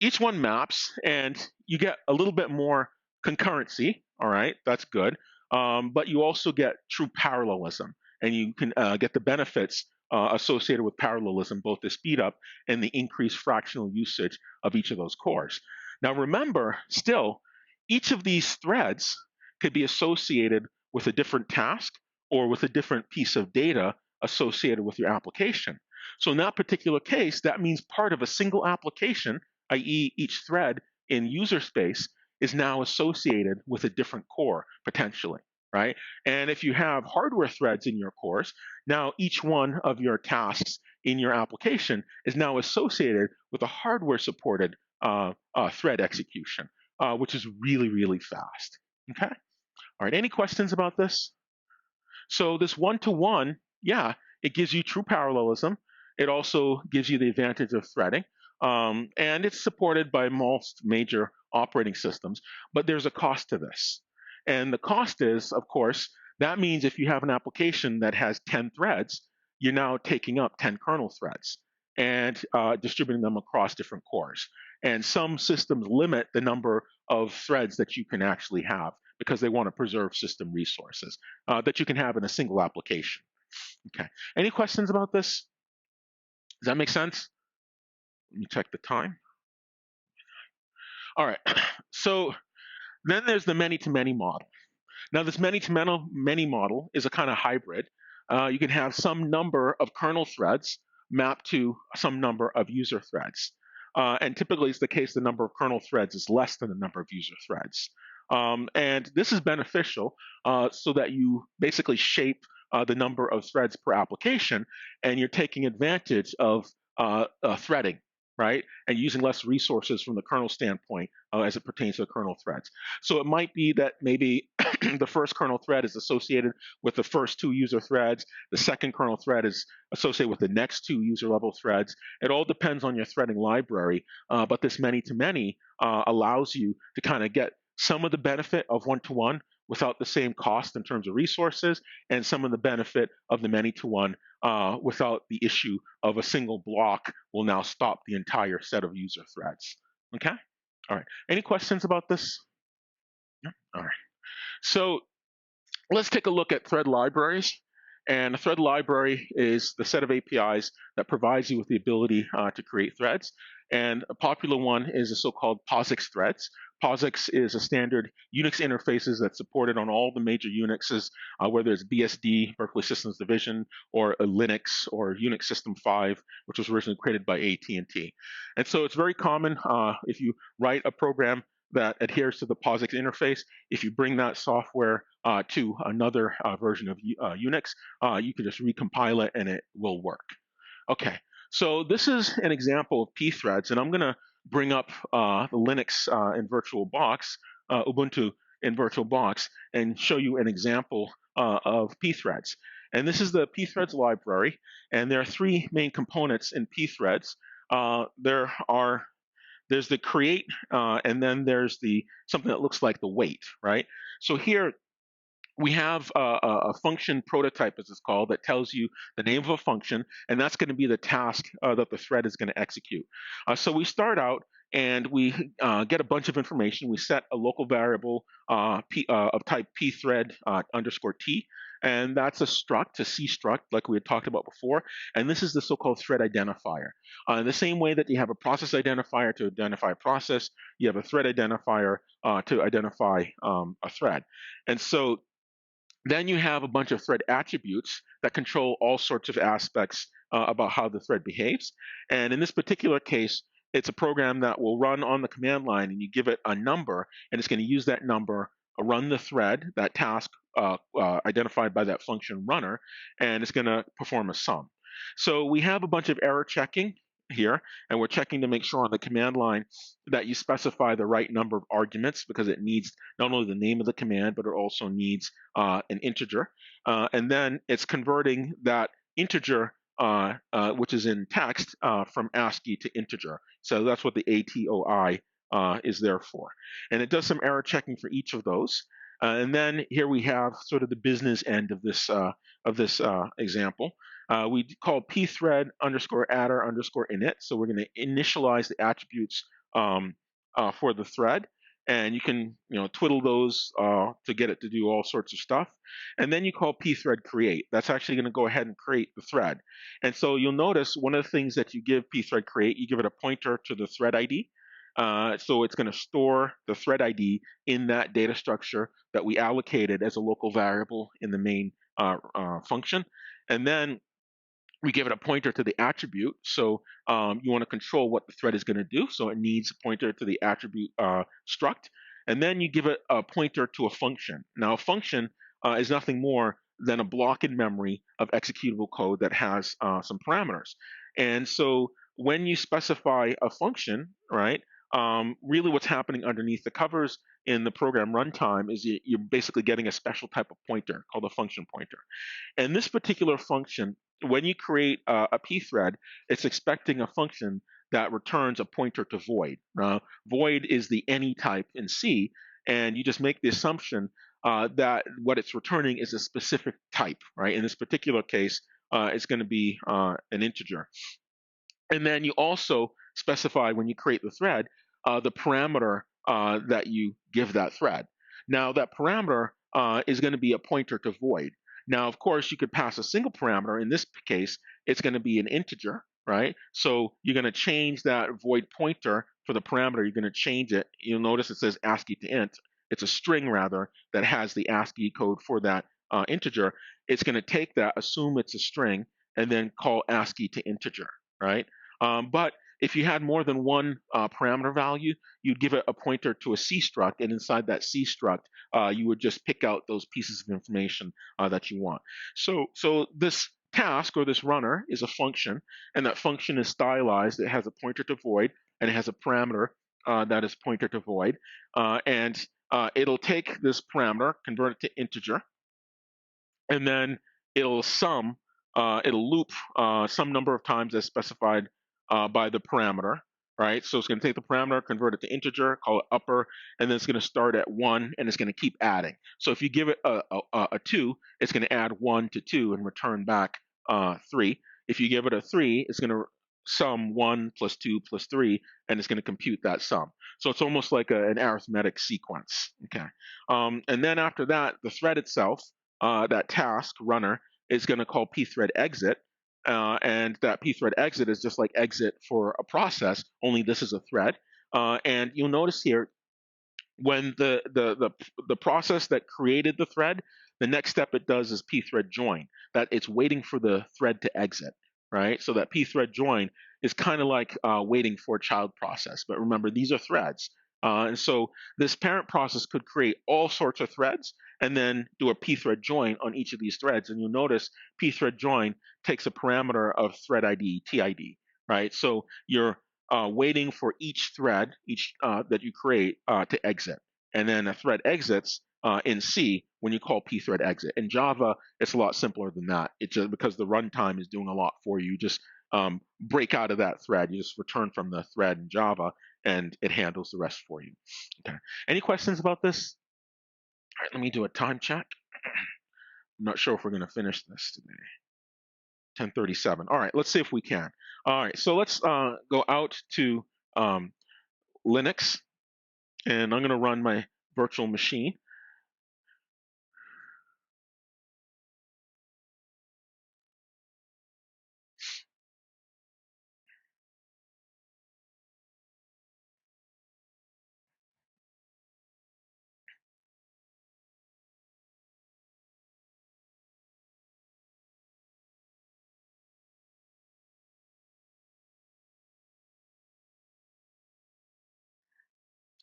each one maps, and you get a little bit more concurrency. All right, that's good. But you also get true parallelism, and you can get the benefits associated with parallelism, both the speed up and the increased fractional usage of each of those cores. Now, remember, still, each of these threads could be associated with a different task or with a different piece of data associated with your application. So in that particular case, that means part of a single application, i.e. each thread in user space, is now associated with a different core, potentially, right? And if you have hardware threads in your cores, now each one of your tasks in your application is now associated with a hardware-supported thread execution, which is really, really fast, okay? All right, any questions about this? So this one-to-one, yeah, it gives you true parallelism. It also gives you the advantage of threading. And it's supported by most major operating systems, but there's a cost to this. And the cost is, of course, that means if you have an application that has 10 threads, you're now taking up 10 kernel threads and distributing them across different cores. And some systems limit the number of threads that you can actually have because they want to preserve system resources that you can have in a single application. Okay. Any questions about this? Does that make sense? Let me check the time. All right. So then there's the many-to-many model. Now, this many-to-many model is a kind of hybrid. You can have some number of kernel threads mapped to some number of user threads. And typically, it's the case the number of kernel threads is less than the number of user threads. And this is beneficial so that you basically shape the number of threads per application, and you're taking advantage of threading, right? And using less resources from the kernel standpoint as it pertains to the kernel threads. So it might be that maybe the first kernel thread is associated with the first 2 user threads. The second kernel thread is associated with the next 2 user level threads. It all depends on your threading library, but this many-to-many allows you to kind of get some of the benefit of one-to-one without the same cost in terms of resources, and some of the benefit of the many-to-one without the issue of a single block will now stop the entire set of user threads. Okay? All right. Any questions about this? No? All right. So let's take a look at thread libraries. And a thread library is the set of APIs that provides you with the ability to create threads. And a popular one is the so-called POSIX Threads. POSIX is a standard Unix interfaces that's supported on all the major Unixes, whether it's BSD, Berkeley Systems Division, or a Linux, or Unix System 5, which was originally created by AT&T. And so it's very common if you write a program that adheres to the POSIX interface. If you bring that software to another version of Unix, you can just recompile it and it will work. Okay, so this is an example of Pthreads, and I'm going to bring up the Linux in VirtualBox, Ubuntu in VirtualBox, and show you an example of Pthreads. And this is the Pthreads library, and there are 3 main components in Pthreads. There's the create, and then there's the something that looks like the wait, right? So here we have a function prototype, as it's called, that tells you the name of a function, and that's going to be the task that the thread is going to execute. So we start out, and we get a bunch of information. We set a local variable of type pthread underscore t, and that's a struct, a C struct, like we had talked about before. And this is the so-called thread identifier. In the same way that you have a process identifier to identify a process, you have a thread identifier to identify a thread. And so then you have a bunch of thread attributes that control all sorts of aspects about how the thread behaves. And in this particular case, it's a program that will run on the command line, and you give it a number, and it's going to use that number, run the thread, that task identified by that function runner, and it's going to perform a sum. So we have a bunch of error checking here, and we're checking to make sure on the command line that you specify the right number of arguments, because it needs not only the name of the command, but it also needs an integer. And then it's converting that integer, which is in text, from ASCII to integer. So that's what the ATOI is there for. And it does some error checking for each of those. And then here we have sort of the business end of this example. We call pthread underscore adder underscore init. So we're going to initialize the attributes for the thread, and you can twiddle those to get it to do all sorts of stuff. And then you call pthread create. That's actually going to go ahead and create the thread. And so you'll notice one of the things that you give pthread create, you give it a pointer to the thread ID. So it's going to store the thread ID in that data structure that we allocated as a local variable in the main function. And then we give it a pointer to the attribute. So you want to control what the thread is going to do. So it needs a pointer to the attribute struct. And then you give it a pointer to a function. Now, a function is nothing more than a block in memory of executable code that has some parameters. And so when you specify a function, right, really what's happening underneath the covers in the program runtime is you're basically getting a special type of pointer called a function pointer. And this particular function, when you create a pthread, it's expecting a function that returns a pointer to void. Void is the any type in C, and you just make the assumption that what it's returning is a specific type, right? In this particular case, it's going to be an integer. And then you also specify, when you create the thread, the parameter that you give that thread. Now, that parameter is going to be a pointer to void. Now, of course, you could pass a single parameter. In this case, it's going to be an integer, right? So you're going to change that void pointer for the parameter. You're going to change it. You'll notice it says ASCII to int. It's a string, rather, that has the ASCII code for that integer. It's going to take that, assume it's a string, and then call ASCII to integer, right? But if you had more than one parameter value, you'd give it a pointer to a C struct, and inside that C struct, you would just pick out those pieces of information that you want. So this task, or this runner, is a function, and that function is stylized. It has a pointer to void, and it has a parameter that is pointer to void. And it'll take this parameter, convert it to integer, and then it'll sum, it'll loop some number of times as specified by the parameter, right? So it's going to take the parameter, convert it to integer, call it upper, and then it's going to start at 1, and it's going to keep adding. So if you give it a 2, it's going to add 1 to 2 and return back 3. If you give it a 3, it's going to sum 1 plus 2 plus 3, and it's going to compute that sum. So it's almost like an arithmetic sequence. Okay. And then after that, the thread itself, that task runner, is going to call pthread exit. And that pthread exit is just like exit for a process, only this is a thread. And you'll notice here, when the process that created the thread, the next step it does is pthread join. That it's waiting for the thread to exit, right? So that pthread join is kind of like waiting for a child process. But remember, these are threads. And so this parent process could create all sorts of threads and then do a pthread join on each of these threads. And you'll notice pthread join takes a parameter of thread ID, TID, right? So you're waiting for each thread, that you create, to exit. And then a thread exits in C when you call pthread exit. In Java, it's a lot simpler than that. It's just because the runtime is doing a lot for you. You just break out of that thread. You just return from the thread in Java, and it handles the rest for you. Okay. Any questions about this? All right, let me do a time check. I'm not sure if we're going to finish this today. 10:37. All right, let's see if we can. All right, so let's go out to Linux, and I'm going to run my virtual machine.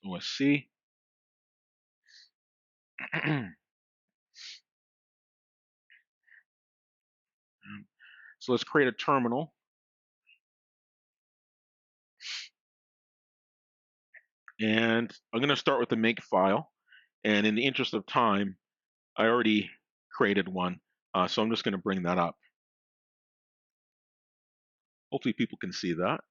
OSC. So let's create a terminal. And I'm going to start with the make file. And in the interest of time, I already created one. So I'm just going to bring that up. Hopefully people can see that.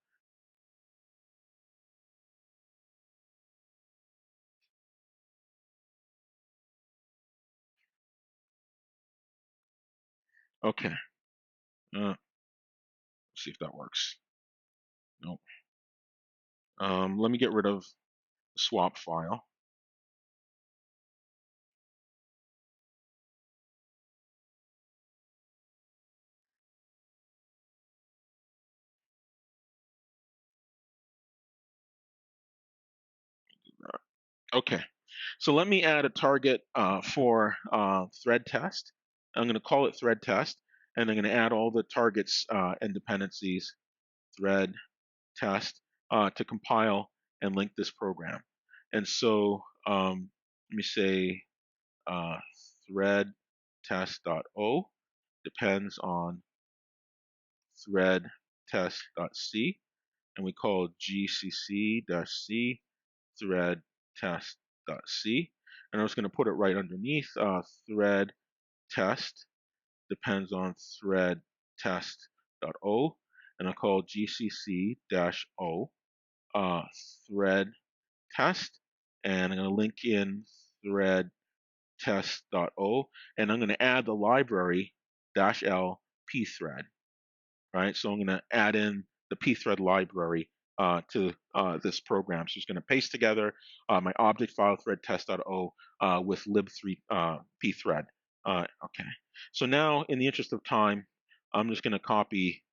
Okay. Let's see if that works. Nope. Let me get rid of the swap file. Okay. So let me add a target for thread test. I'm going to call it thread test, and I'm going to add all the targets and dependencies, thread test, to compile and link this program. And so let me say thread test.o depends on thread test.c, and we call gcc-c thread test.c. And I'm just going to put it right underneath thread test depends on thread test.o, and I'll call gcc-o thread test, and I'm going to link in thread test.o, and I'm going to add the library -l pthread, right? So I'm going to add in the pthread library to this program. So it's going to paste together my object file thread test.o with lib3 pthread. Okay. So now, in the interest of time, I'm just going to copy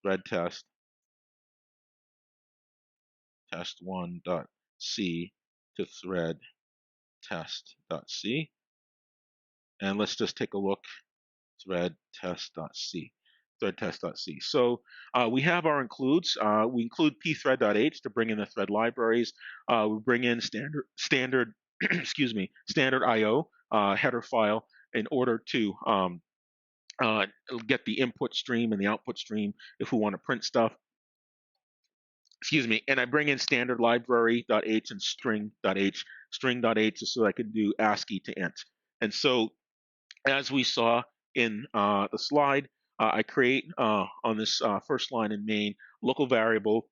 thread test1.c to thread test.c, and let's just take a look. Thread test.c. Thread test.c. So we have our includes. We include pthread.h to bring in the thread libraries. We bring in standard excuse me, standard IO header file in order to get the input stream and the output stream if we want to print stuff. Excuse me, and I bring in standard library.h and string.h. String.h is so I can do ASCII to int. And so, as we saw in the slide, I create on this first line in main local variable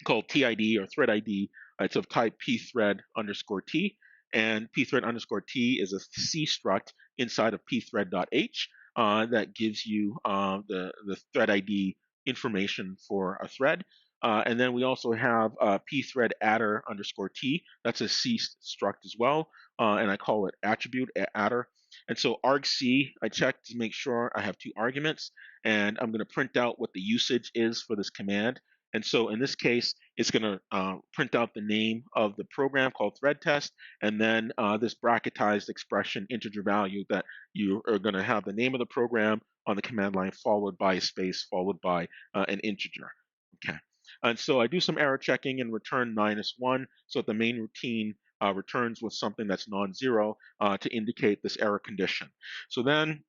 called TID or thread ID. It's of type pthread underscore t, and pthread underscore t is a C struct inside of pthread.h that gives you the thread ID information for a thread. And then we also have pthread adder underscore t. That's a C struct as well, and I call it attribute adder. And so argc, I check to make sure I have two arguments, and I'm going to print out what the usage is for this command. And so in this case, it's going to print out the name of the program called thread test, and then this bracketized expression integer value that you are going to have the name of the program on the command line followed by a space followed by an integer. Okay. And so I do some error checking and return -1 so that the main routine returns with something that's non-zero to indicate this error condition. So then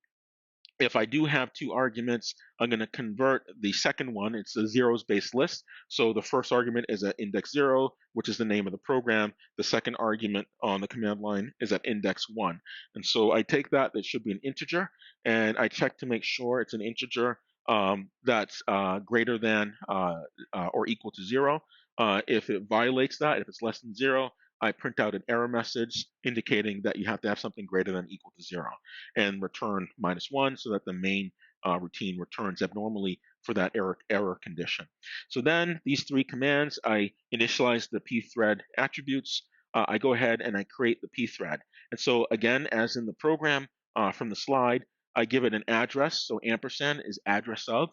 if I do have two arguments, I'm going to convert the second one. It's a zeros-based list. So the first argument is at index 0, which is the name of the program. The second argument on the command line is at index 1. And so I take that, that should be an integer, and I check to make sure it's an integer that's greater than or equal to 0. If it violates that, if it's less than 0, I print out an error message indicating that you have to have something greater than equal to 0, and return -1 so that the main routine returns abnormally for that error condition. So then these three commands, I initialize the pthread attributes. I go ahead and I create the pthread. And so again, as in the program from the slide, I give it an address. So ampersand is address of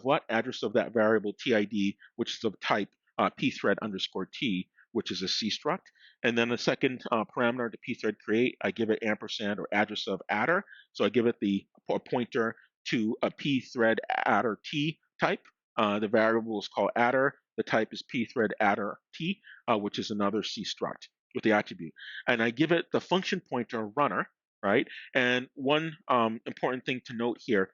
what? Address of that variable TID, which is of type pthread underscore t, which is a C struct. And then the second parameter to pthread create, I give it ampersand or address of adder. So I give it a pointer to a pthread adder t type. The variable is called adder. The type is pthread adder t, which is another C struct with the attribute. And I give it the function pointer runner, right? And one important thing to note here,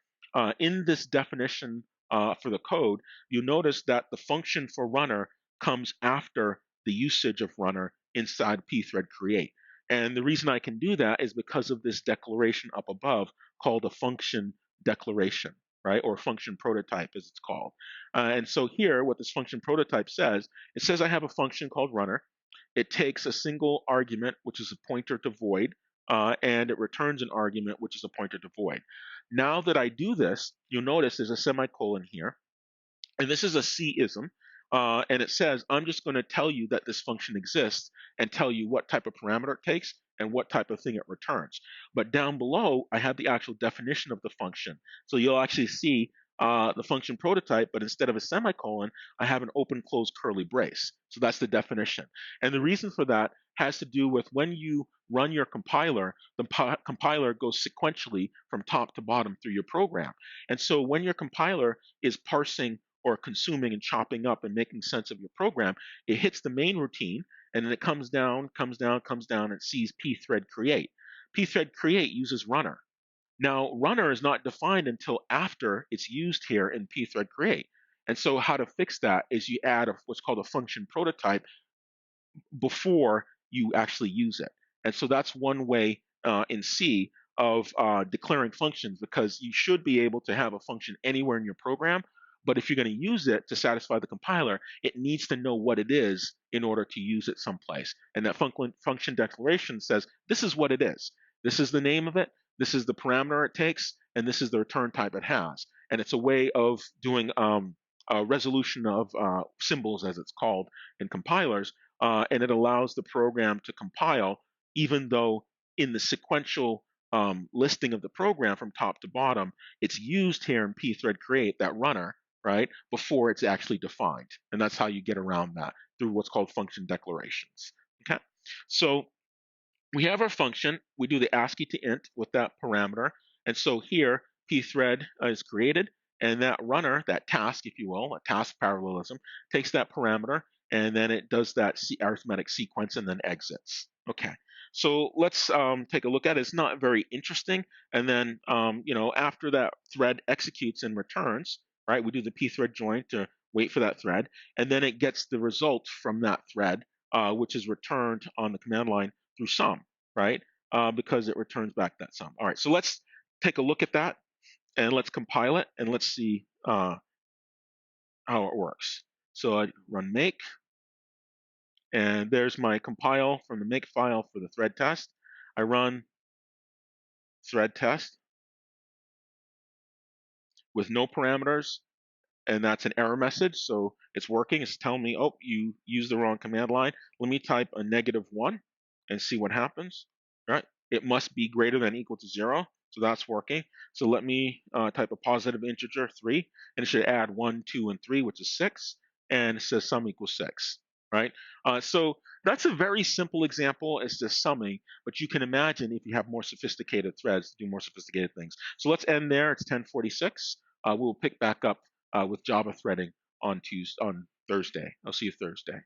in this definition for the code, you notice that the function for runner comes after the usage of runner inside pthread create. And the reason I can do that is because of this declaration up above called a function declaration, right? Or function prototype as it's called. And so here, what this function prototype says, it says I have a function called runner. It takes a single argument, which is a pointer to void, and it returns an argument, which is a pointer to void. Now that I do this, you'll notice there's a semicolon here. And this is a C-ism, and it says, I'm just going to tell you that this function exists and tell you what type of parameter it takes and what type of thing it returns. But down below, I have the actual definition of the function. So you'll actually see the function prototype, but instead of a semicolon, I have an open close curly brace. So that's the definition. And the reason for that has to do with when you run your compiler, the compiler goes sequentially from top to bottom through your program. And so when your compiler is parsing or consuming and chopping up and making sense of your program, it hits the main routine, and then it comes down, and sees pthread create. Pthread create uses runner. Now, runner is not defined until after it's used here in pthread create. And so how to fix that is you add what's called a function prototype before you actually use it. And so that's one way in C of declaring functions, because you should be able to have a function anywhere in your program. But if you're going to use it to satisfy the compiler, it needs to know what it is in order to use it someplace. And that function declaration says, this is what it is. This is the name of it. This is the parameter it takes. And this is the return type it has. And it's a way of doing a resolution of symbols, as it's called in compilers. And it allows the program to compile, even though in the sequential listing of the program from top to bottom, it's used here in pthread create, that runner, right, before it's actually defined. And that's how you get around that, through what's called function declarations. Okay, so we have our function. We do the ASCII to int with that parameter. And so here, pthread is created, and that runner, that task, if you will, a task parallelism, takes that parameter, and then it does that arithmetic sequence and then exits. Okay, so let's take a look at it. It's not very interesting. And then, after that thread executes and returns, right, we do the pthread join to wait for that thread, and then it gets the result from that thread, which is returned on the command line through sum, right, because it returns back that sum. All right, so let's take a look at that, and let's compile it, and let's see how it works. So I run make, and there's my compile from the make file for the thread test. I run thread test with no parameters, and that's an error message. So it's working. It's telling me, oh, you used the wrong command line. Let me type a -1 and see what happens. All right, it must be greater than or equal to 0. So that's working. So let me type a positive integer 3, and it should add 1, 2, and 3, which is 6, and it says sum equals 6, right? So that's a very simple example. It's just summing, but you can imagine if you have more sophisticated threads, do more sophisticated things. So let's end there. It's 10:46. We'll pick back up with Java threading on Thursday. I'll see you Thursday.